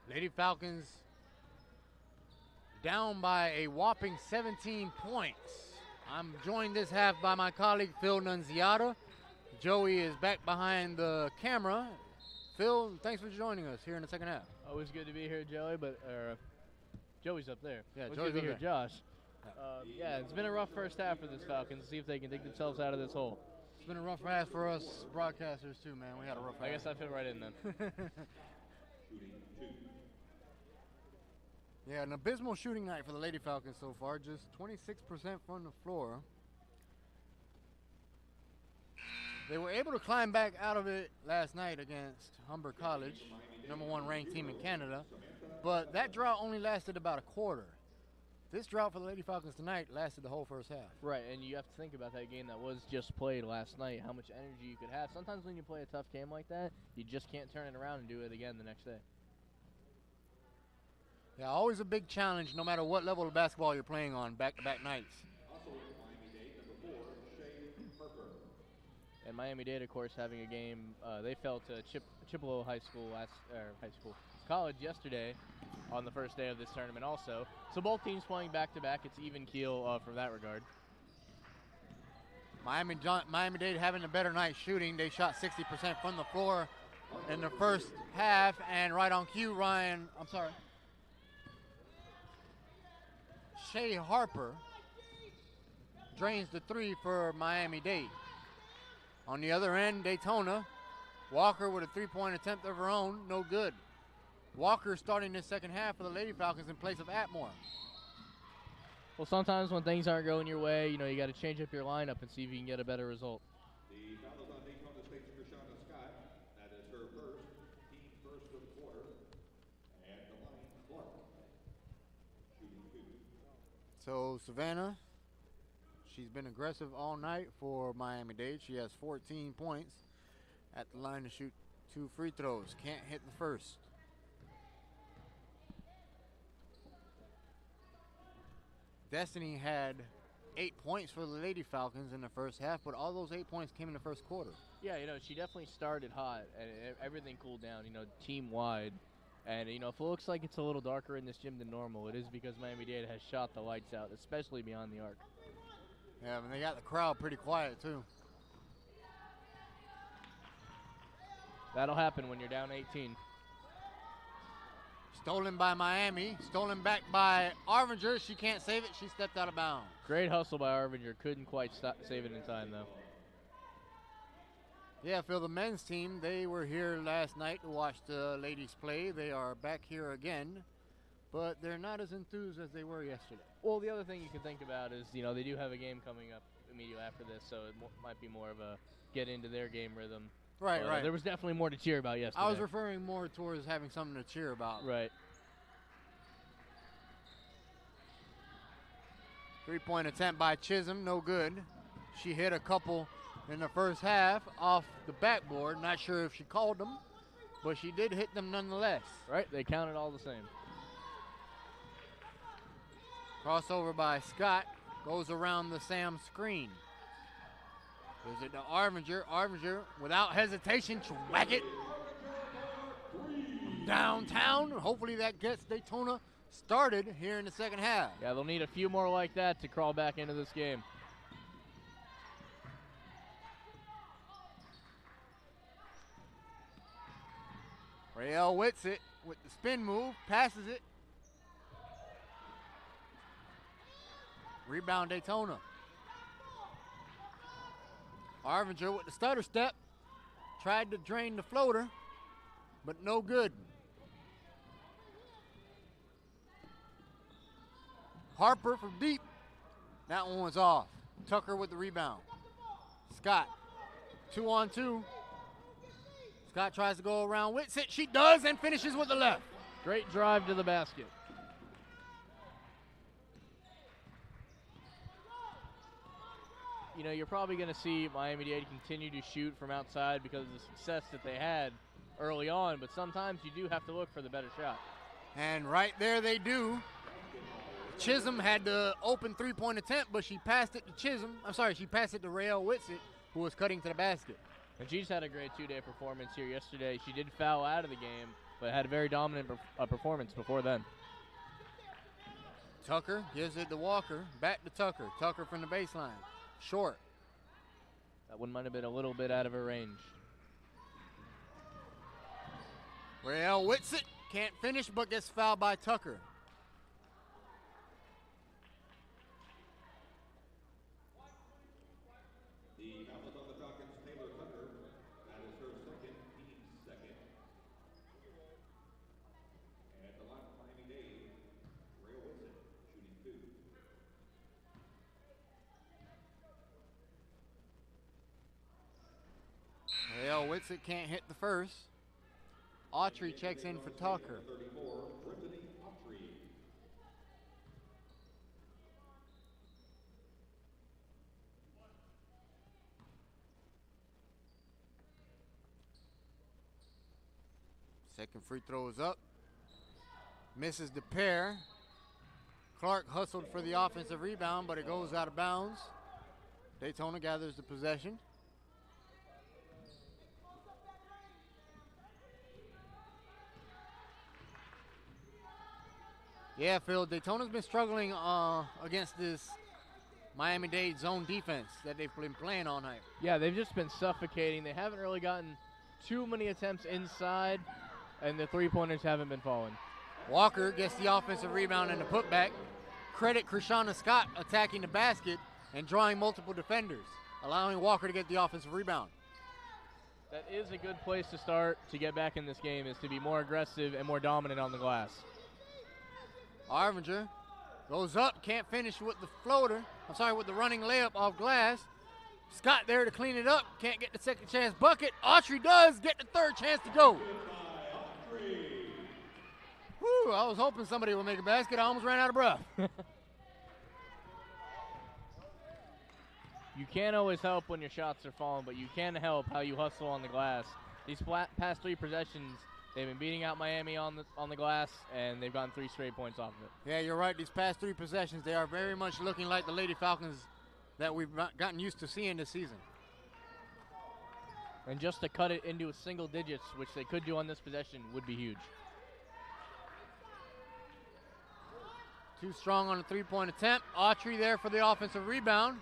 Lady Falcons down by a whopping 17 points. I'm joined this half by my colleague, Phil Nunziata. Joey is back behind the camera. Phil, thanks for joining us here in the second half. Always good to be here, Joey, but Joey's up there. Yeah, Always Joey's good to be up here, Josh. Yeah, it's been a rough first half for this Falcons. See if they can dig themselves out of this hole. It's been a rough half for us broadcasters too, man. We had a rough half. I guess I fit right in then. Yeah, an abysmal shooting night for the Lady Falcons so far. Just 26% from the floor. They were able to climb back out of it last night against Humber College, #1 ranked team in Canada. But that drought only lasted about a quarter. This drought for the Lady Falcons tonight lasted the whole first half. Right, and you have to think about that game that was just played last night, how much energy you could have. Sometimes when you play a tough game like that, you just can't turn it around and do it again the next day. Yeah, always a big challenge no matter what level of basketball you're playing on back-to-back nights. And Miami-Dade, of course, having a game. They fell to Chippewa College yesterday on the first day of this tournament also. So both teams playing back-to-back. It's even keel from that regard. Miami-Dade having a better night shooting. They shot 60% from the floor in the first half. And right on cue, Shea Harper drains the three for Miami-Dade. On the other end, Daytona, Walker with a three-point attempt of her own, no good. Walker starting this second half for the Lady Falcons in place of Atmore. Well, sometimes when things aren't going your way, you got to change up your lineup and see if you can get a better result. The foul is on Daytona State's Krishana Scott. That is her team first of the quarter. And the line, Clark. Shooting 2. So Savannah, she's been aggressive all night for Miami-Dade. She has 14 points at the line to shoot 2 free throws. Can't hit the first. Destiny had 8 points for the Lady Falcons in the first half, but all those 8 points came in the first quarter. Yeah, she definitely started hot, and everything cooled down, team-wide. And, if it looks like it's a little darker in this gym than normal, it is because Miami-Dade has shot the lights out, especially beyond the arc. Yeah, and they got the crowd pretty quiet, too. That'll happen when you're down 18. Stolen by Miami, stolen back by Arvinger. She can't save it. She stepped out of bounds. Great hustle by Arvinger. Couldn't quite save it in time, though. Yeah, Phil, the men's team, they were here last night to watch the ladies play. They are back here again, but they're not as enthused as they were yesterday. Well, the other thing you can think about is, they do have a game coming up immediately after this, so it might be more of a get into their game rhythm. Right. There was definitely more to cheer about yesterday. I was referring more towards having something to cheer about. Right. 3-point attempt by Chisholm, no good. She hit a couple in the first half off the backboard. Not sure if she called them, but she did hit them nonetheless. Right, they counted all the same. Crossover by Scott, goes around the Sam screen. Gives it to Arvinger. Arvinger, without hesitation, whack it. Downtown. Hopefully that gets Daytona started here in the second half. Yeah, they'll need a few more like that to crawl back into this game. Rael Whitsitt with the spin move, passes it. Rebound Daytona. Arvinger with the stutter step. Tried to drain the floater, but no good. Harper from deep. That one was off. Tucker with the rebound. Scott, 2-on-2. Scott tries to go around Whitsitt. She does and finishes with the left. Great drive to the basket. You're probably going to see Miami-Dade continue to shoot from outside because of the success that they had early on, but sometimes you do have to look for the better shot. And right there they do. Chisholm had the open three-point attempt, but she passed it to Chisholm. I'm sorry, she passed it to Rael Whitsitt, who was cutting to the basket. And she's had a great two-day performance here yesterday. She did foul out of the game, but had a very dominant performance before then. Tucker gives it to Walker. Back to Tucker. Tucker from the baseline. Short. That one might have been a little bit out of her range. Rael Whitsitt can't finish but gets fouled by Tucker. The foul is on the Falcons, Taylor Tucker. That is her second, team second. And at the line of Miami-Dade, Rael Whitsitt shooting 2. Rael Whitsitt can't hit the first. Autry checks in for Tucker. 34, Brittany Autry. Second free throw is up. Misses the pair. Clark hustled for the offensive rebound, but it goes out of bounds. Daytona gathers the possession. Yeah, Phil, Daytona's been struggling against this Miami-Dade zone defense that they've been playing all night. Yeah, they've just been suffocating. They haven't really gotten too many attempts inside, and the three-pointers haven't been falling. Walker gets the offensive rebound and the putback. Credit Krishana Scott attacking the basket and drawing multiple defenders, allowing Walker to get the offensive rebound. That is a good place to start to get back in this game, is to be more aggressive and more dominant on the glass. Arvinger goes up, can't finish with the floater. I'm sorry, with the running layup off glass. Scott there to clean it up, can't get the second chance bucket. Autry does get the third chance to go. Whew, I was hoping somebody would make a basket. I almost ran out of breath. You can't always help when your shots are falling, but you can help how you hustle on the glass. These past three possessions, they've been beating out Miami on the glass, and they've gotten 3 straight points off of it. Yeah, you're right. These past 3 possessions, they are very much looking like the Lady Falcons that we've gotten used to seeing this season. And just to cut it into single digits, which they could do on this possession, would be huge. Too strong on the three-point attempt. Autry there for the offensive rebound.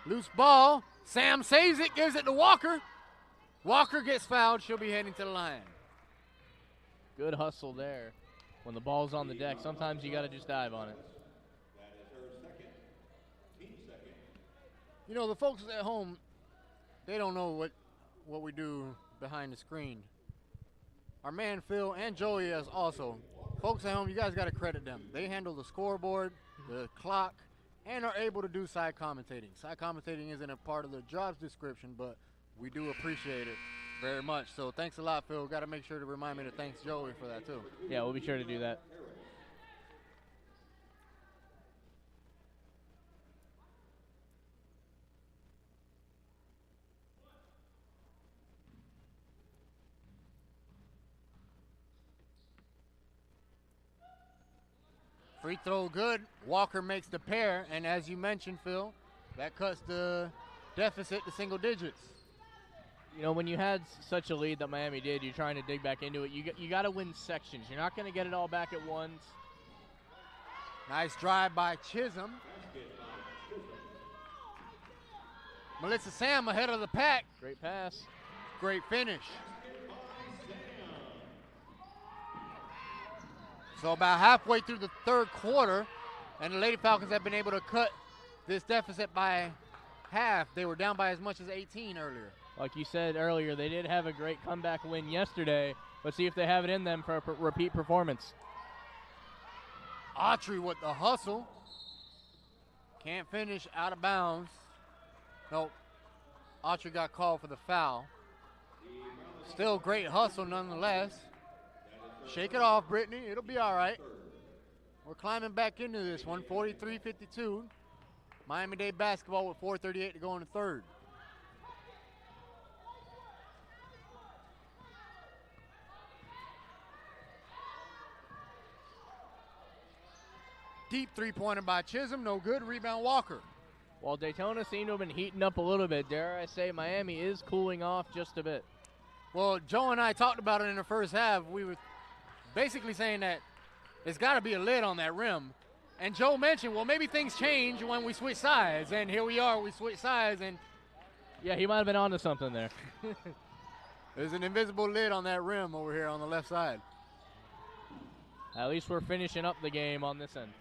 Loose ball. Sam saves it, gives it to Walker. Walker gets fouled. She'll be heading to the line. Good hustle there. When the ball's on the deck, sometimes you got to just dive on it. That is her second, team second. You know, the folks at home, they don't know what we do behind the screen. Our man Phil and Joey is also. Folks at home, you guys got to credit them. They handle the scoreboard, the clock, and are able to do side commentating. Side commentating isn't a part of the job's description, but we do appreciate it very much. So thanks a lot, Phil. Got to make sure to remind me to thank Joey for that, too. Yeah, we'll be sure to do that. Free throw good. Walker makes the pair, and as you mentioned, Phil, that cuts the deficit to single digits. You know, when you had such a lead that Miami did, you're trying to dig back into it. You got to win sections. You're not going to get it all back at once. Nice drive by Chisholm. Melissa Sam ahead of the pack. Great pass. Great finish. So about halfway through the third quarter, and the Lady Falcons have been able to cut this deficit by half. They were down by as much as 18 earlier. Like you said earlier, they did have a great comeback win yesterday. Let's see if they have it in them for a repeat performance. Autry with the hustle. Can't finish, out of bounds. Nope. Autry got called for the foul. Still great hustle nonetheless. Shake it off, Brittany. It'll be all right. We're climbing back into this one, 43-52. Miami-Dade basketball with 4:38 to go in the third. Deep three-pointer by Chisholm, no good. Rebound Walker. While Daytona seemed to have been heating up a little bit, dare I say Miami is cooling off just a bit. Well, Joe and I talked about it in the first half. We were basically saying that there's got to be a lid on that rim. And Joe mentioned, well, maybe things change when we switch sides. And here we are, we switch sides. And yeah, he might have been onto something there. there's an invisible lid on that rim over here on the left side. At least we're finishing up the game on this end.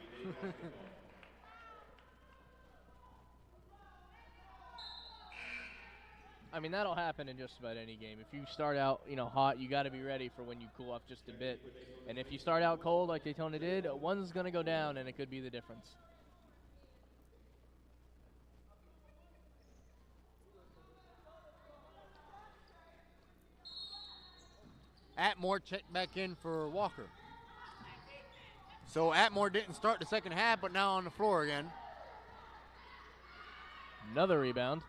I mean, that'll happen in just about any game. If you start out, hot, you got to be ready for when you cool off just a bit. And if you start out cold like Daytona did, one's going to go down, and it could be the difference. Atmore checked back in for Walker. So Atmore didn't start the second half, but now on the floor again. Another rebound.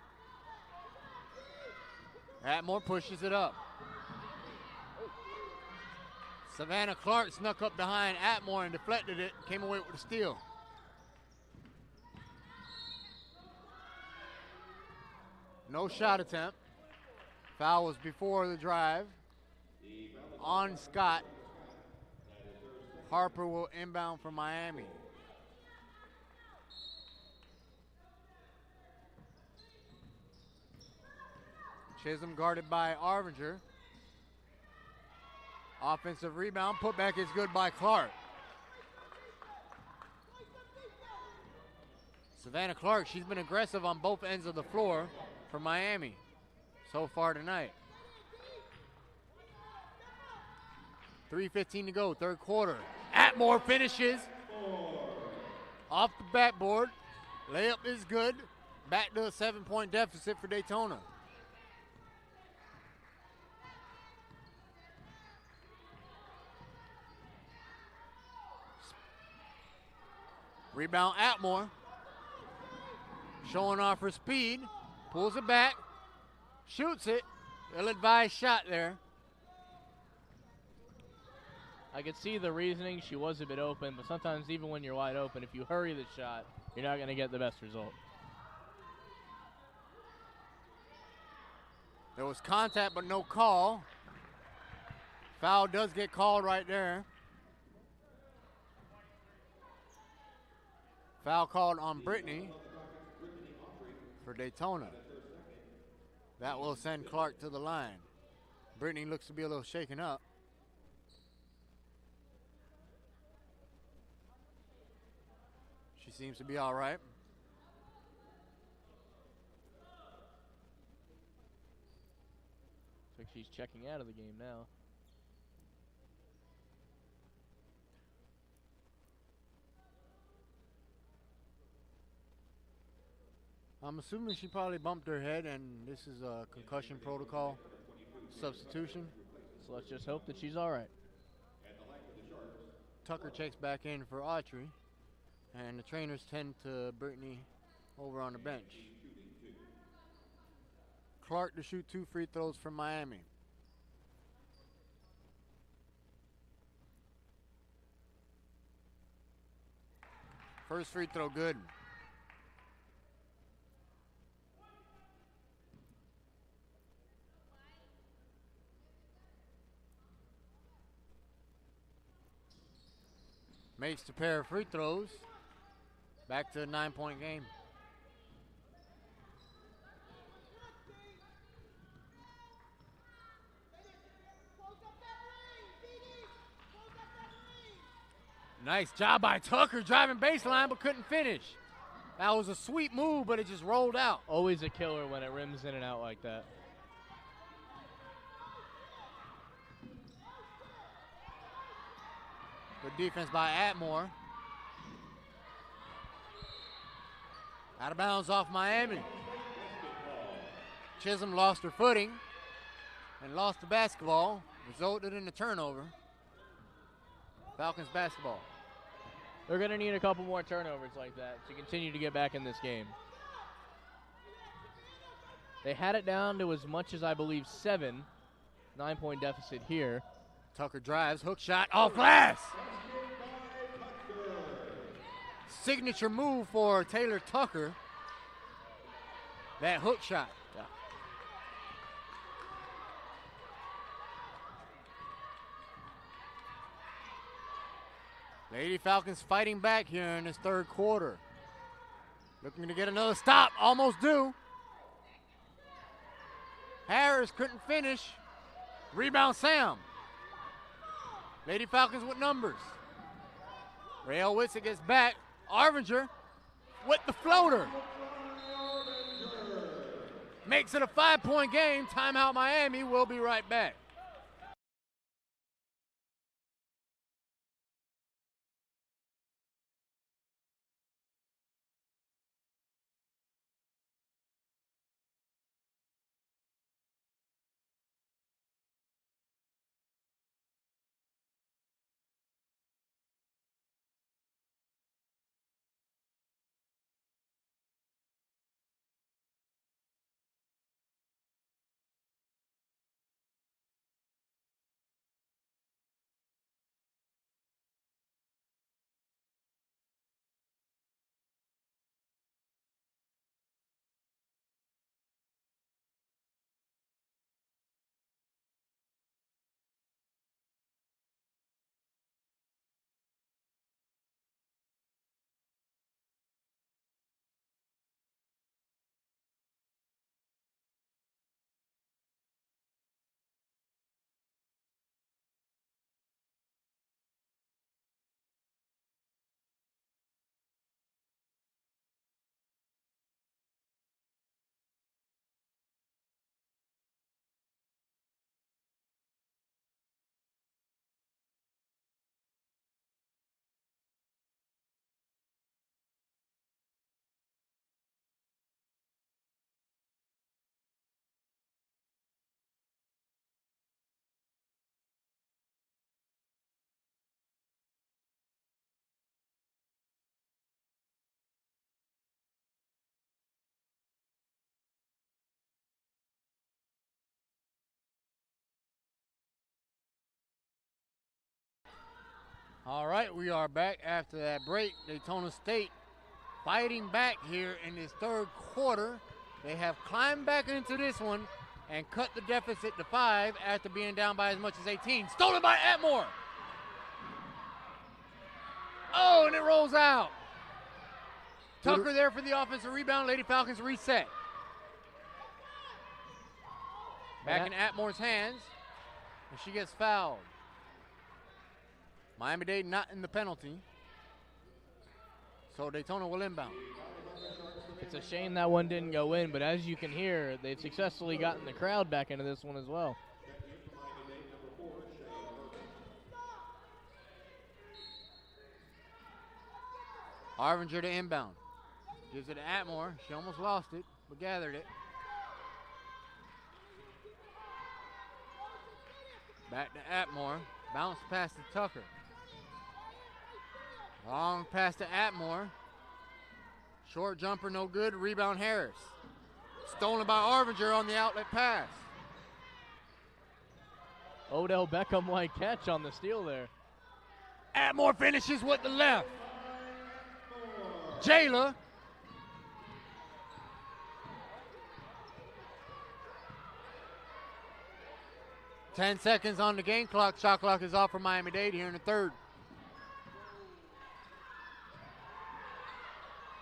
Atmore pushes it up. Savannah Clark snuck up behind Atmore and deflected it, came away with a steal. No shot attempt. Foul was before the drive. On Scott. Harper will inbound for Miami. Chisholm guarded by Arvinger. Offensive rebound, putback is good by Clark. Savannah Clark, she's been aggressive on both ends of the floor for Miami so far tonight. 3:15 to go, third quarter. Atmore finishes off the backboard. Layup is good. Back to a 7-point deficit for Daytona. Rebound Atmore. Showing off her speed. Pulls it back. Shoots it. Ill-advised shot there. I could see the reasoning. She was a bit open, but sometimes even when you're wide open, if you hurry the shot, you're not going to get the best result. There was contact, but no call. Foul does get called right there. Foul called on Brittany for Daytona. That will send Clark to the line. Brittany looks to be a little shaken up. She seems to be all right. Looks like she's checking out of the game now. I'm assuming she probably bumped her head, and this is a concussion protocol substitution. So let's just hope that she's all right. Tucker checks back in for Autry, and the trainers tend to Brittany over on the bench. Clark to shoot 2 free throws from Miami. First free throw good. Makes the pair of free throws. Back to a 9-point game. Nice job by Tucker driving baseline but couldn't finish. That was a sweet move, but it just rolled out. Always a killer when it rims in and out like that. Good defense by Atmore. Out of bounds off Miami. Chisholm lost her footing and lost the basketball. Resulted in a turnover. Falcons basketball. They're going to need a couple more turnovers like that to continue to get back in this game. They had it down to as much as, I believe, 7. 9-point deficit here. Tucker drives, hook shot, off glass. Signature move for Taylor Tucker. that hook shot. Yeah. Lady Falcons fighting back here in this third quarter. Looking to get another stop, almost due. Harris couldn't finish. Rebound Sam. Lady Falcons with numbers. Rael Whitsick gets back. Arvinger with the floater. Makes it a 5-point game. Timeout Miami. We'll be right back. All right, we are back after that break. Daytona State fighting back here in this third quarter. They have climbed back into this one and cut the deficit to 5 after being down by as much as 18. Stolen by Atmore. Oh, and it rolls out. Tucker there for the offensive rebound. Lady Falcons reset. Back in Atmore's hands, and she gets fouled. Miami-Dade not in the penalty, so Daytona will inbound. It's a shame that one didn't go in, but as you can hear, they've successfully gotten the crowd back into this one as well. Arvinger to inbound. Gives it to Atmore. She almost lost it, but gathered it. Back to Atmore. Bounce pass to Tucker. Long pass to Atmore. Short jumper, no good. Rebound Harris. Stolen by Arvinger on the outlet pass. Odell Beckham-like catch on the steal there. Atmore finishes with the left. Jayla. Ten seconds on the game clock. Shot clock is off for Miami-Dade here in the third.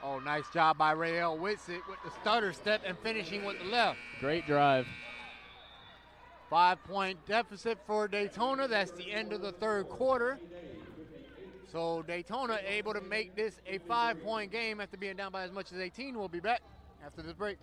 Oh, nice job by Rael Whitsick with the stutter step and finishing with the left. Great drive. 5-point deficit for Daytona. That's the end of the third quarter. So Daytona able to make this a 5-point game after being down by as much as 18. We'll be back after this break.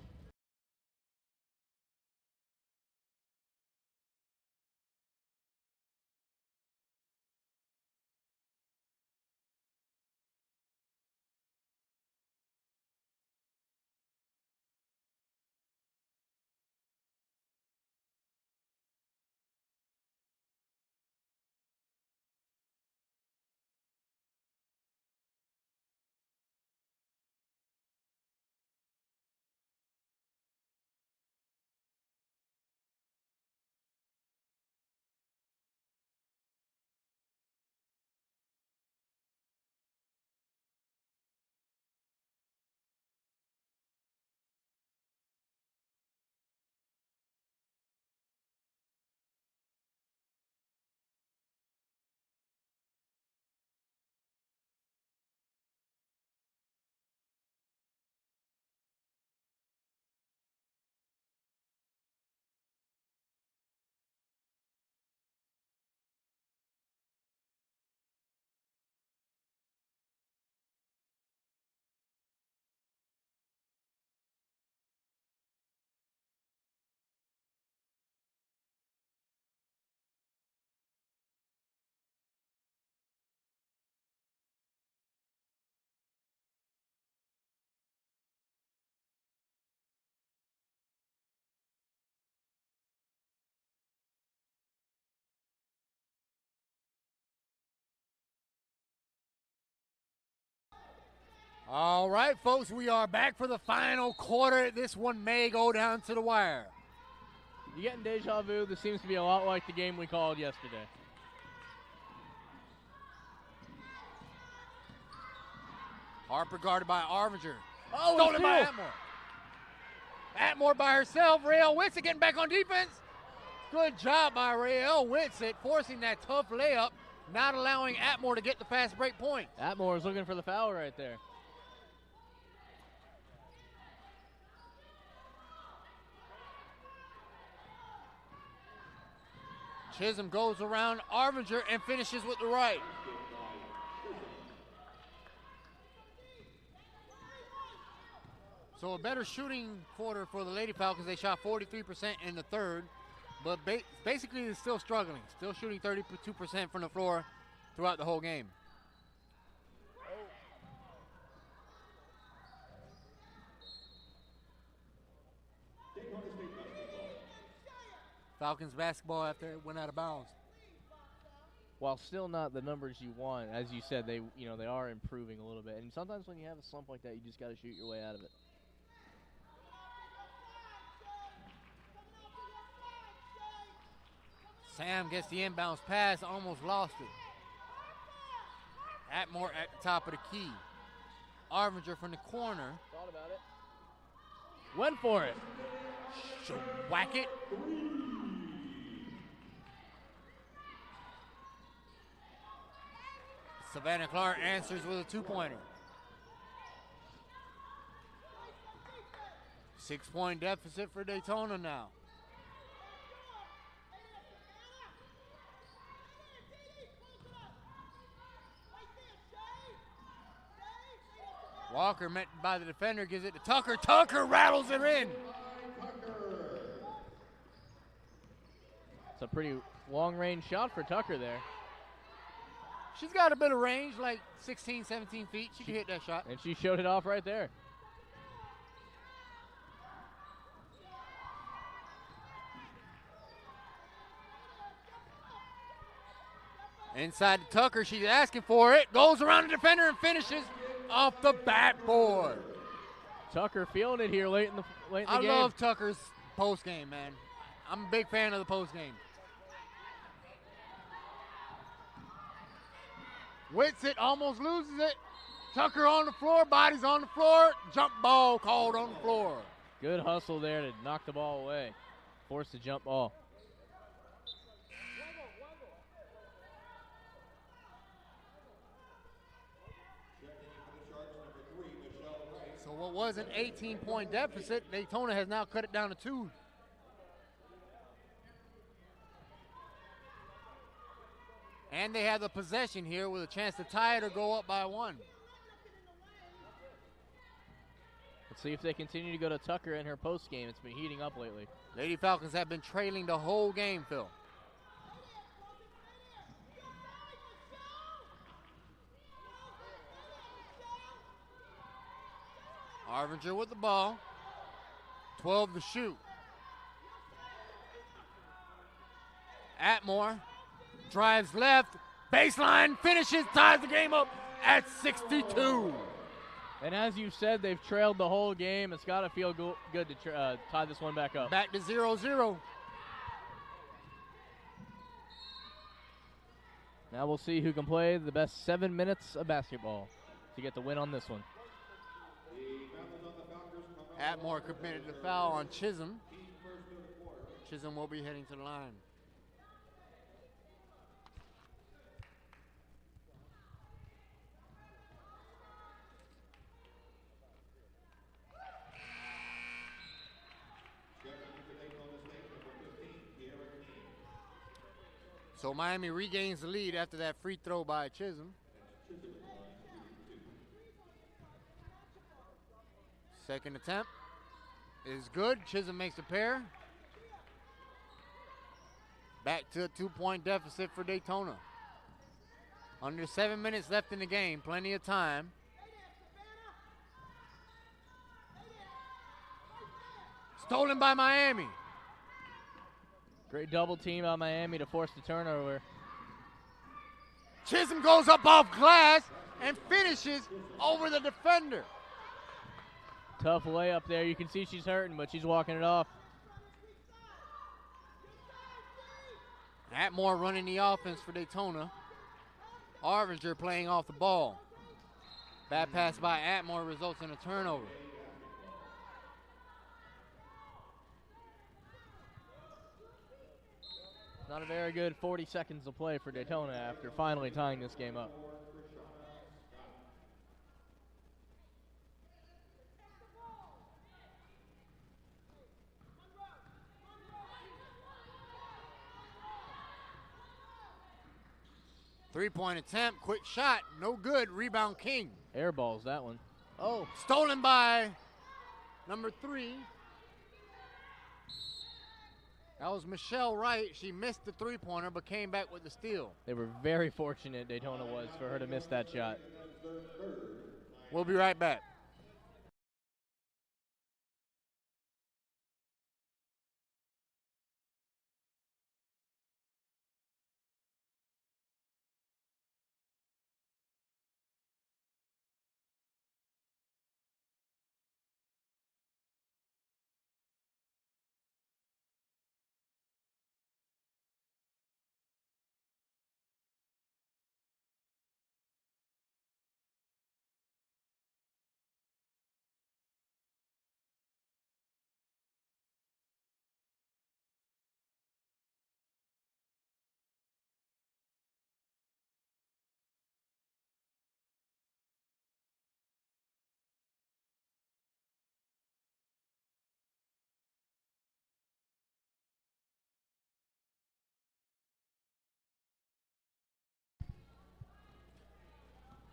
All right, folks, we are back for the final quarter. This one may go down to the wire. You're getting deja vu. This seems to be a lot like the game we called yesterday. Harper guarded by Arvinger. Oh, Stolen by Atmore. Atmore by herself. Rael Whitsitt getting back on defense. Good job by Rael Whitsitt, forcing that tough layup, not allowing Atmore to get the fast break point. Atmore is looking for the foul right there. Chisholm goes around Arvinger and finishes with the right. So a better shooting quarter for the Lady Falcons. They shot 43% in the third, but basically they're still struggling. Still shooting 32% from the floor throughout the whole game. Falcons basketball after it went out of bounds. While still not the numbers you want, as you said, they are improving a little bit. And sometimes when you have a slump like that, you just got to shoot your way out of it. Sam gets the inbounds pass, almost lost it. Atmore at the top of the key. Arvinger from the corner. Thought about it. Went for it. Whack it. Savannah Clark answers with a two-pointer. 6-point deficit for Daytona now. Walker met by the defender, gives it to Tucker. Tucker rattles it in. It's a pretty long-range shot for Tucker there. She's got a bit of range, like 16, 17 feet. She can hit that shot. And she showed it off right there. Inside to Tucker, she's asking for it. Goes around the defender and finishes off the backboard. Tucker feeling it here late in the game. I love Tucker's post game, man. I'm a big fan of the post game. Whitsitt almost loses it. Tucker on the floor, bodies on the floor. Jump ball called on the floor. Good hustle there to knock the ball away. Force the jump ball. So what was an 18-point deficit, Daytona has now cut it down to 2. And they have the possession here with a chance to tie it or go up by 1. Let's see if they continue to go to Tucker in her post game. It's been heating up lately. Lady Falcons have been trailing the whole game, Phil. Arvinger with the ball. 12 to shoot. Atmore drives left, baseline, finishes, ties the game up at 62. And as you said, they've trailed the whole game. It's got to feel good to tie this one back up. Back to 0-0. Now we'll see who can play the best 7 minutes of basketball to get the win on this one. Atmore committed the foul on Chisholm. Chisholm will be heading to the line. So Miami regains the lead after that free throw by Chisholm. Second attempt is good. Chisholm makes a pair. Back to a 2-point deficit for Daytona. Under 7 minutes left in the game, plenty of time. Stolen by Miami. Great double team by Miami to force the turnover. Chisholm goes up off glass, and finishes over the defender. Tough layup there. You can see she's hurting, but she's walking it off. Atmore running the offense for Daytona. Arvinger playing off the ball. Bad pass by Atmore results in a turnover. Not a very good 40 seconds of play for Daytona after finally tying this game up. Three-point attempt, quick shot, no good. Rebound King. Air balls that one. Oh, Stolen by number 3. That was Michelle Wright. She missed the three-pointer but came back with the steal. they were very fortunate, Daytona was, for her to miss that shot. We'll be right back.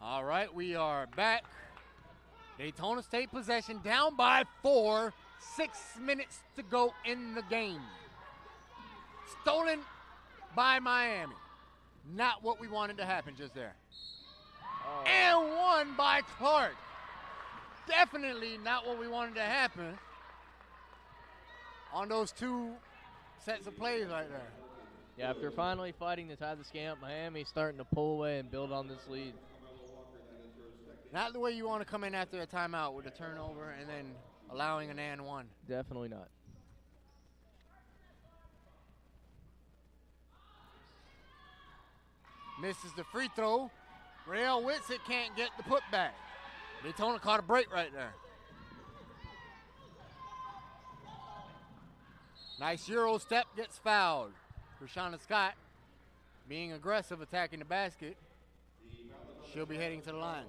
All right, we are back. Daytona State possession, down by 4. 6 minutes to go in the game. Stolen by Miami. Not what we wanted to happen just there. Oh. And won by Clark. Definitely not what we wanted to happen on those 2 sets of plays right there. Yeah, after finally fighting to tie this game up, Miami's starting to pull away and build on this lead. Not the way you want to come in after a timeout with a turnover and then allowing an and one. Definitely not. Misses the free throw. Rael Whitsitt can't get the putback. Daytona caught a break right there. Nice Euro step, gets fouled. Krishana Scott being aggressive, attacking the basket. She'll be heading to the line.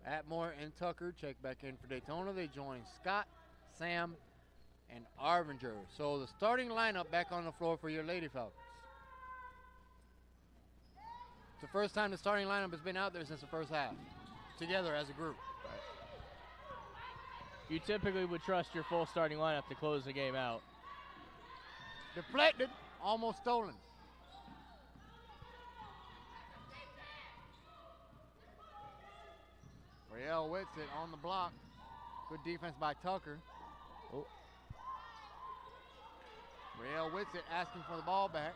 Atmore and Tucker check back in for Daytona. They join Scott, Sam, and Arvinger. So the starting lineup back on the floor for your Lady Falcons. It's the first time the starting lineup has been out there since the first half, together as a group. You typically would trust your full starting lineup to close the game out. Deflected, almost stolen. Rael Whitsitt on the block. Good defense by Tucker. Oh. Rael Whitsitt asking for the ball back.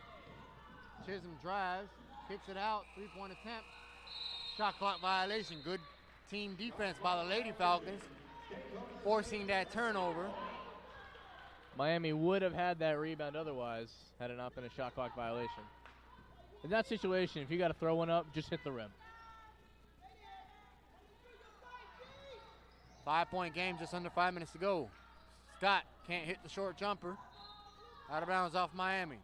Chisholm drives, kicks it out, three-point attempt. Shot clock violation. Good team defense by the Lady Falcons, forcing that turnover. Miami would have had that rebound otherwise had it not been a shot clock violation. In that situation, if you got to throw one up, just hit the rim. 5-point game, just under 5 minutes to go. Scott can't hit the short jumper. Out of bounds off Miami.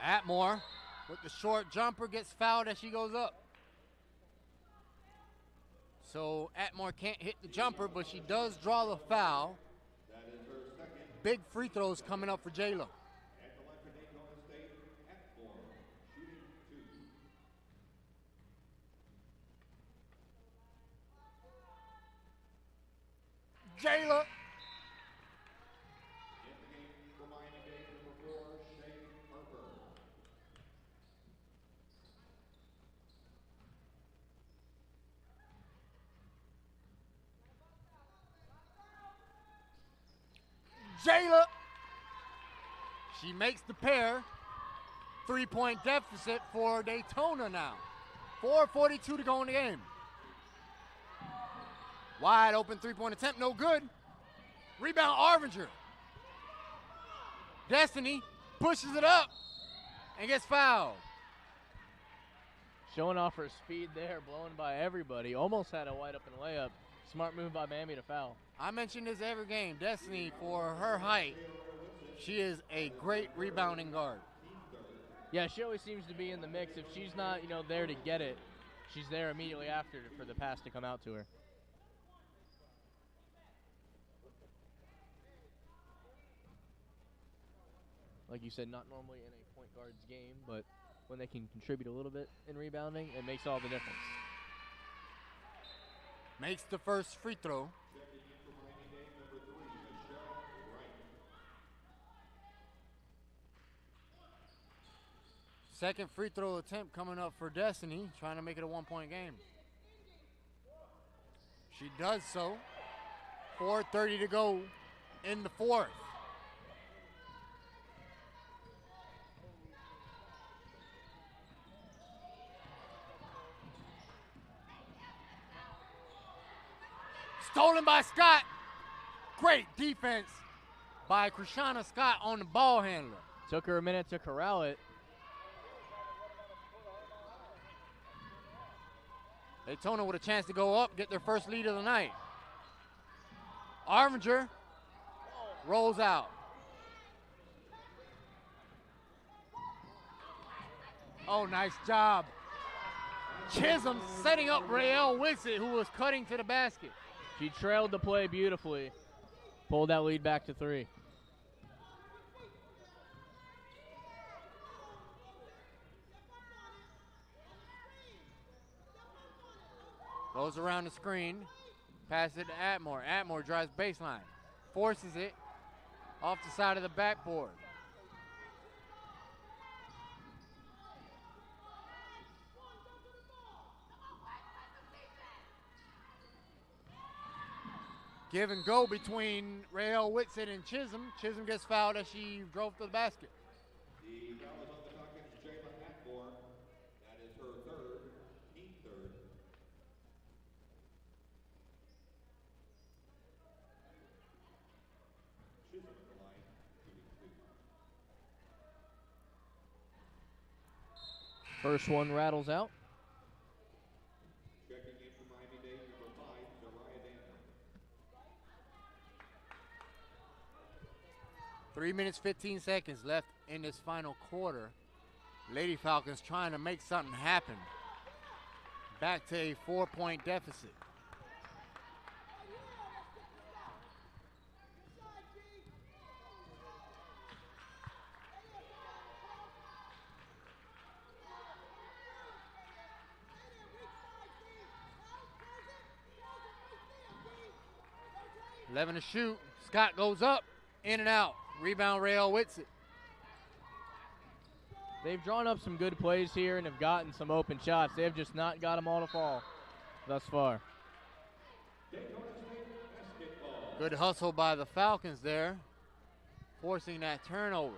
Atmore with the short jumper gets fouled as she goes up. So Atmore can't hit the jumper, but she does draw the foul. That is her second. Big free throws coming up for Jayla. At the line for Daytona State, Atmore, shooting 2. Jayla. In the game for Miami-Dade, number 4, Shea Harper. Jayla. She makes the pair. 3-point deficit for Daytona now. 4:42 to go in the game. Wide open 3-point attempt, no good. Rebound, Arvinger. Destiny pushes it up and gets fouled. Showing off her speed there, blown by everybody. Almost had a wide open layup. Smart move by Miami to foul. I mention this every game. Destiny, for her height, she is a great rebounding guard. Yeah, she always seems to be in the mix. If she's not, there to get it, she's there immediately after for the pass to come out to her. Like you said, not normally in a point guard's game, but when they can contribute a little bit in rebounding, it makes all the difference. Makes the first free throw. Checking in for Miami-Dade, number 3, Michelle Wright. Second free throw attempt coming up for Destiny, trying to make it a 1-point game. She does so. 4:30 to go in the fourth. Stolen by Scott. Great defense by Krishana Scott on the ball handler. Took her a minute to corral it. Daytona with a chance to go up, get their first lead of the night. Arvinger rolls out. Oh, nice job. Chisholm setting up Raelle Wixit, who was cutting to the basket. She trailed the play beautifully. Pulled that lead back to 3. Goes around the screen, passes it to Atmore. Atmore drives baseline, forces it off the side of the backboard. Give and go between Raelle Wixit and Chisholm. Chisholm gets fouled as she drove to the basket. The foul is on the docket, Jayla Atmore. That is her third, team third. Chisholm at the line, shooting 2. First one rattles out. Checking in for Miami-Dade, number 5, Zariah Danner. 3 minutes, 15 seconds left in this final quarter. Lady Falcons trying to make something happen. Back to a 4-point deficit. Eleven to shoot. Scott goes up, in and out. Rebound, Raelle Wixit. They've drawn up some good plays here and have gotten some open shots. They have just not got them all to fall thus far. Good hustle by the Falcons there, forcing that turnover.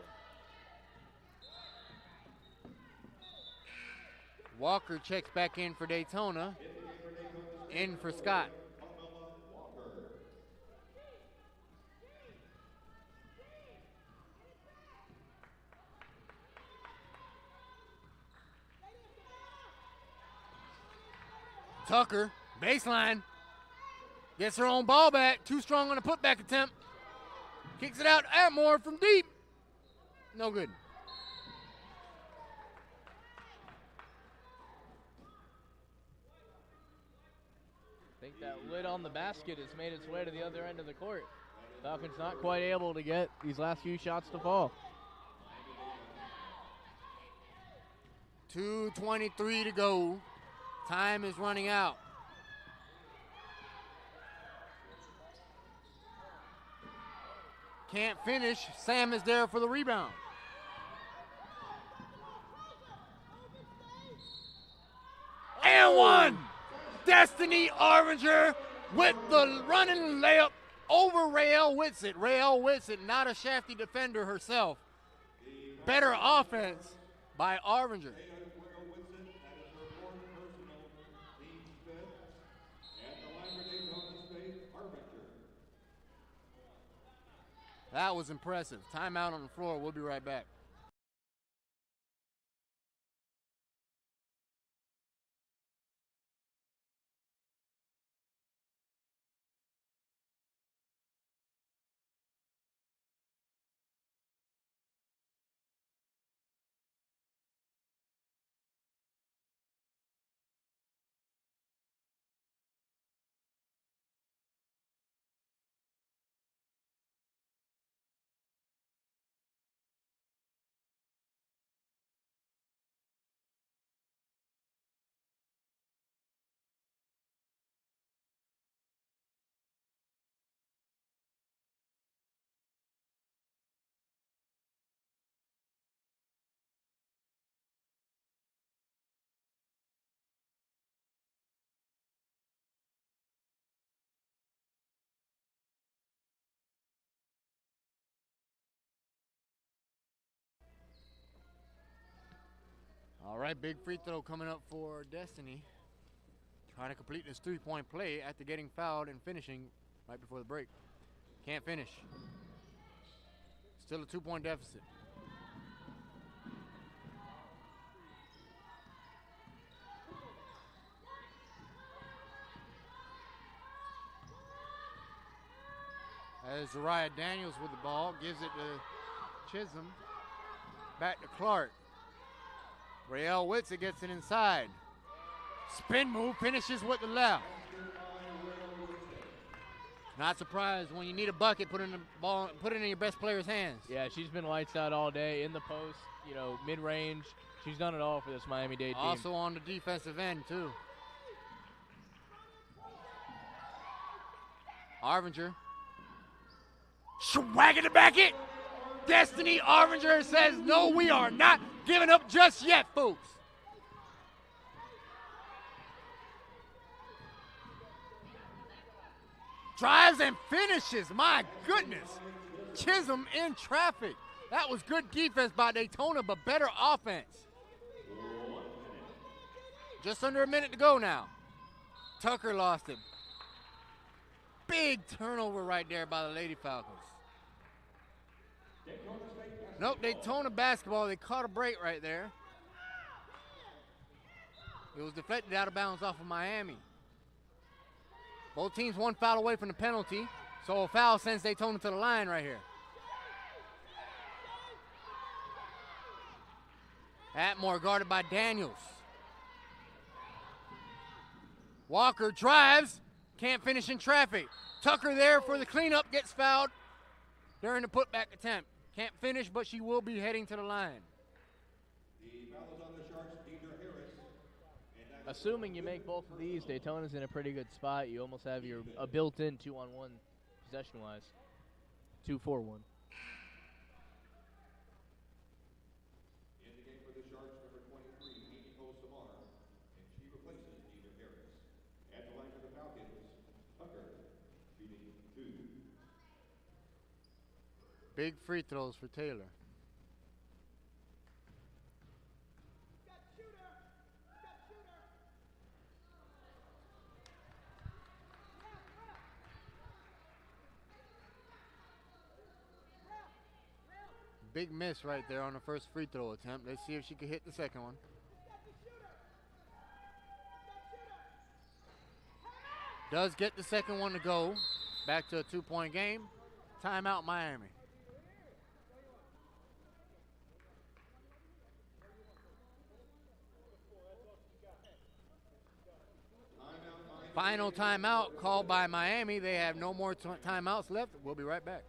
Walker checks back in for Daytona. In for Scott. Tucker, baseline, gets her own ball back. Too strong on a putback attempt. Kicks it out, Atmore from deep. No good. I think that lid on the basket has made its way to the other end of the court. Falcons not quite able to get these last few shots to fall. 2:23 to go. Time is running out. Can't finish. Sam is there for the rebound. And one! Destiny Arvinger with the running layup over Rael Whitsitt. Rael Whitsitt, not a shafty defender herself. Better offense by Arvinger. That was impressive. Timeout on the floor. We'll be right back. All right, big free throw coming up for Destiny. Trying to complete this three-point play after getting fouled and finishing right before the break. Can't finish. Still a 2-point deficit. As Zariah Daniels with the ball, gives it to Chisholm. Back to Clark. Rael Whitsitt gets it inside. Spin move, finishes with the left. Not surprised when you need a bucket, put it in your best player's hands. Yeah, she's been lights out all day in the post, mid-range. She's done it all for this Miami-Dade team. Also on the defensive end, too. Arvinger. Swagging the bucket. Destiny Arvinger says, no, we are not giving up just yet, folks. Drives and finishes, my goodness. Chisholm in traffic. That was good defense by Daytona, but better offense. Just under a minute to go now. Tucker lost it. Big turnover right there by the Lady Falcons. Nope, Daytona basketball, they caught a break right there. It was deflected out of bounds off of Miami. Both teams one foul away from the penalty, so a foul sends Daytona to the line right here. Atmore guarded by Daniels. Walker drives, can't finish in traffic. Tucker there for the cleanup, gets fouled during the putback attempt. Can't finish, but she will be heading to the line. The foul is on the Sharks, Deidre Harris. Assuming you make both of these, Daytona's in a pretty good spot. You almost have a built-in 2-on-1 possession-wise. 2-4-1. In the game for the Sharks, number 23, Amy Samar, and she replaces Deidre Harris. At the line for the Falcons, Tucker, shooting 2. Big free throws for Taylor. Big miss right there on the first free throw attempt. Let's see if she can hit the second one. Does get the second one to go. Back to a 2-point game. Timeout Miami. Timeout Miami. Final timeout called by Miami. They have no more timeouts left. We'll be right back.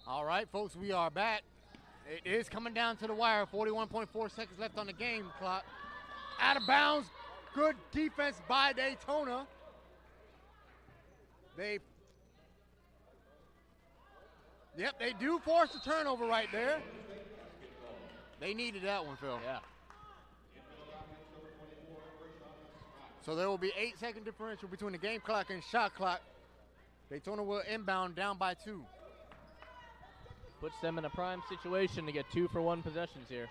All right, folks, we are back. It is coming down to the wire. 41.4 seconds left on the game clock. Out of bounds. Good defense by Daytona. They do force a turnover right there. They needed that one, Phil. Yeah. So there will be 8-second differential between the game clock and shot clock. Daytona will inbound down by 2. Puts them in a prime situation to get 2-for-1 possessions here.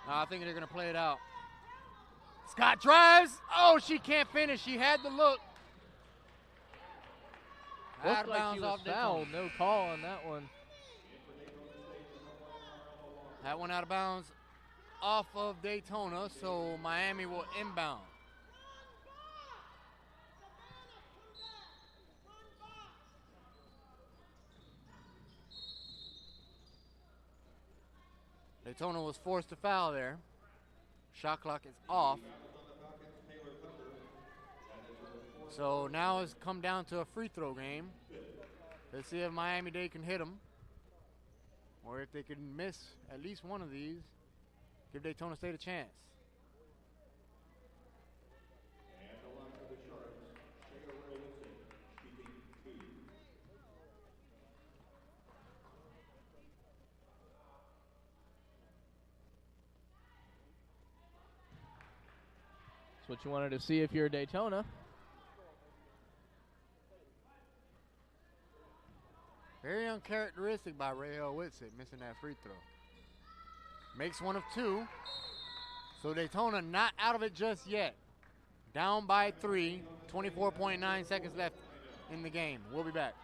I think they're going to play it out. Scott drives. Oh, she can't finish. She had the look. Out Looked of like bounds she was off Daytona. fouled. No call on that one. That one out of bounds off of Daytona, so Miami will inbound. Daytona was forced to foul there. Shot clock is off. So now it's come down to a free throw game. Let's see if Miami-Dade can hit them. Or if they can miss at least one of these, give Daytona State a chance. And the line for the Sharks, Shea Robinson, shooting 2. That's what you wanted to see if you're Daytona. Very uncharacteristic by Rahel Whitsitt, missing that free throw. Makes one of 2. So Daytona not out of it just yet. Down by 3, 24.9 seconds left in the game. We'll be back.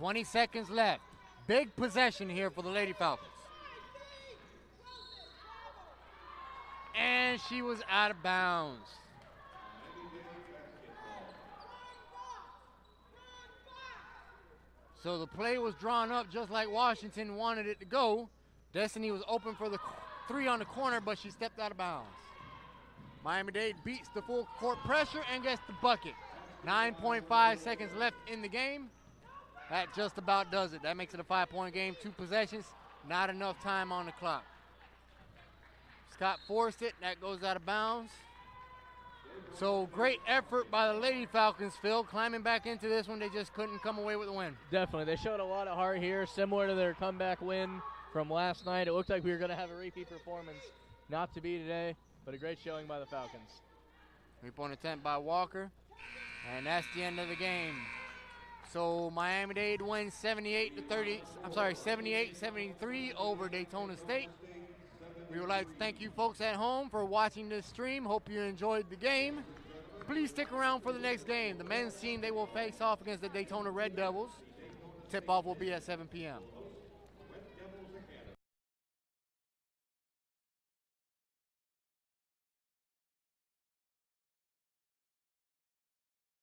20 seconds left. Big possession here for the Lady Falcons. And she was out of bounds. So the play was drawn up just like Washington wanted it to go. Destiny was open for the 3 on the corner, but she stepped out of bounds. Miami-Dade beats the full court pressure and gets the bucket. 9.5 seconds left in the game. That just about does it. That makes it a 5-point game, 2 possessions, not enough time on the clock. Scott forced it, that goes out of bounds. So great effort by the Lady Falcons, Phil, climbing back into this one. They just couldn't come away with the win. Definitely, they showed a lot of heart here, similar to their comeback win from last night. It looked like we were going to have a repeat performance, not to be today, but a great showing by the Falcons. 3-point attempt by Walker, and that's the end of the game. So Miami-Dade wins 78-73 over Daytona State. We would like to thank you folks at home for watching this stream. Hope you enjoyed the game. Please stick around for the next game. The men's team, they will face off against the Daytona Red Devils. Tip-off will be at 7 p.m.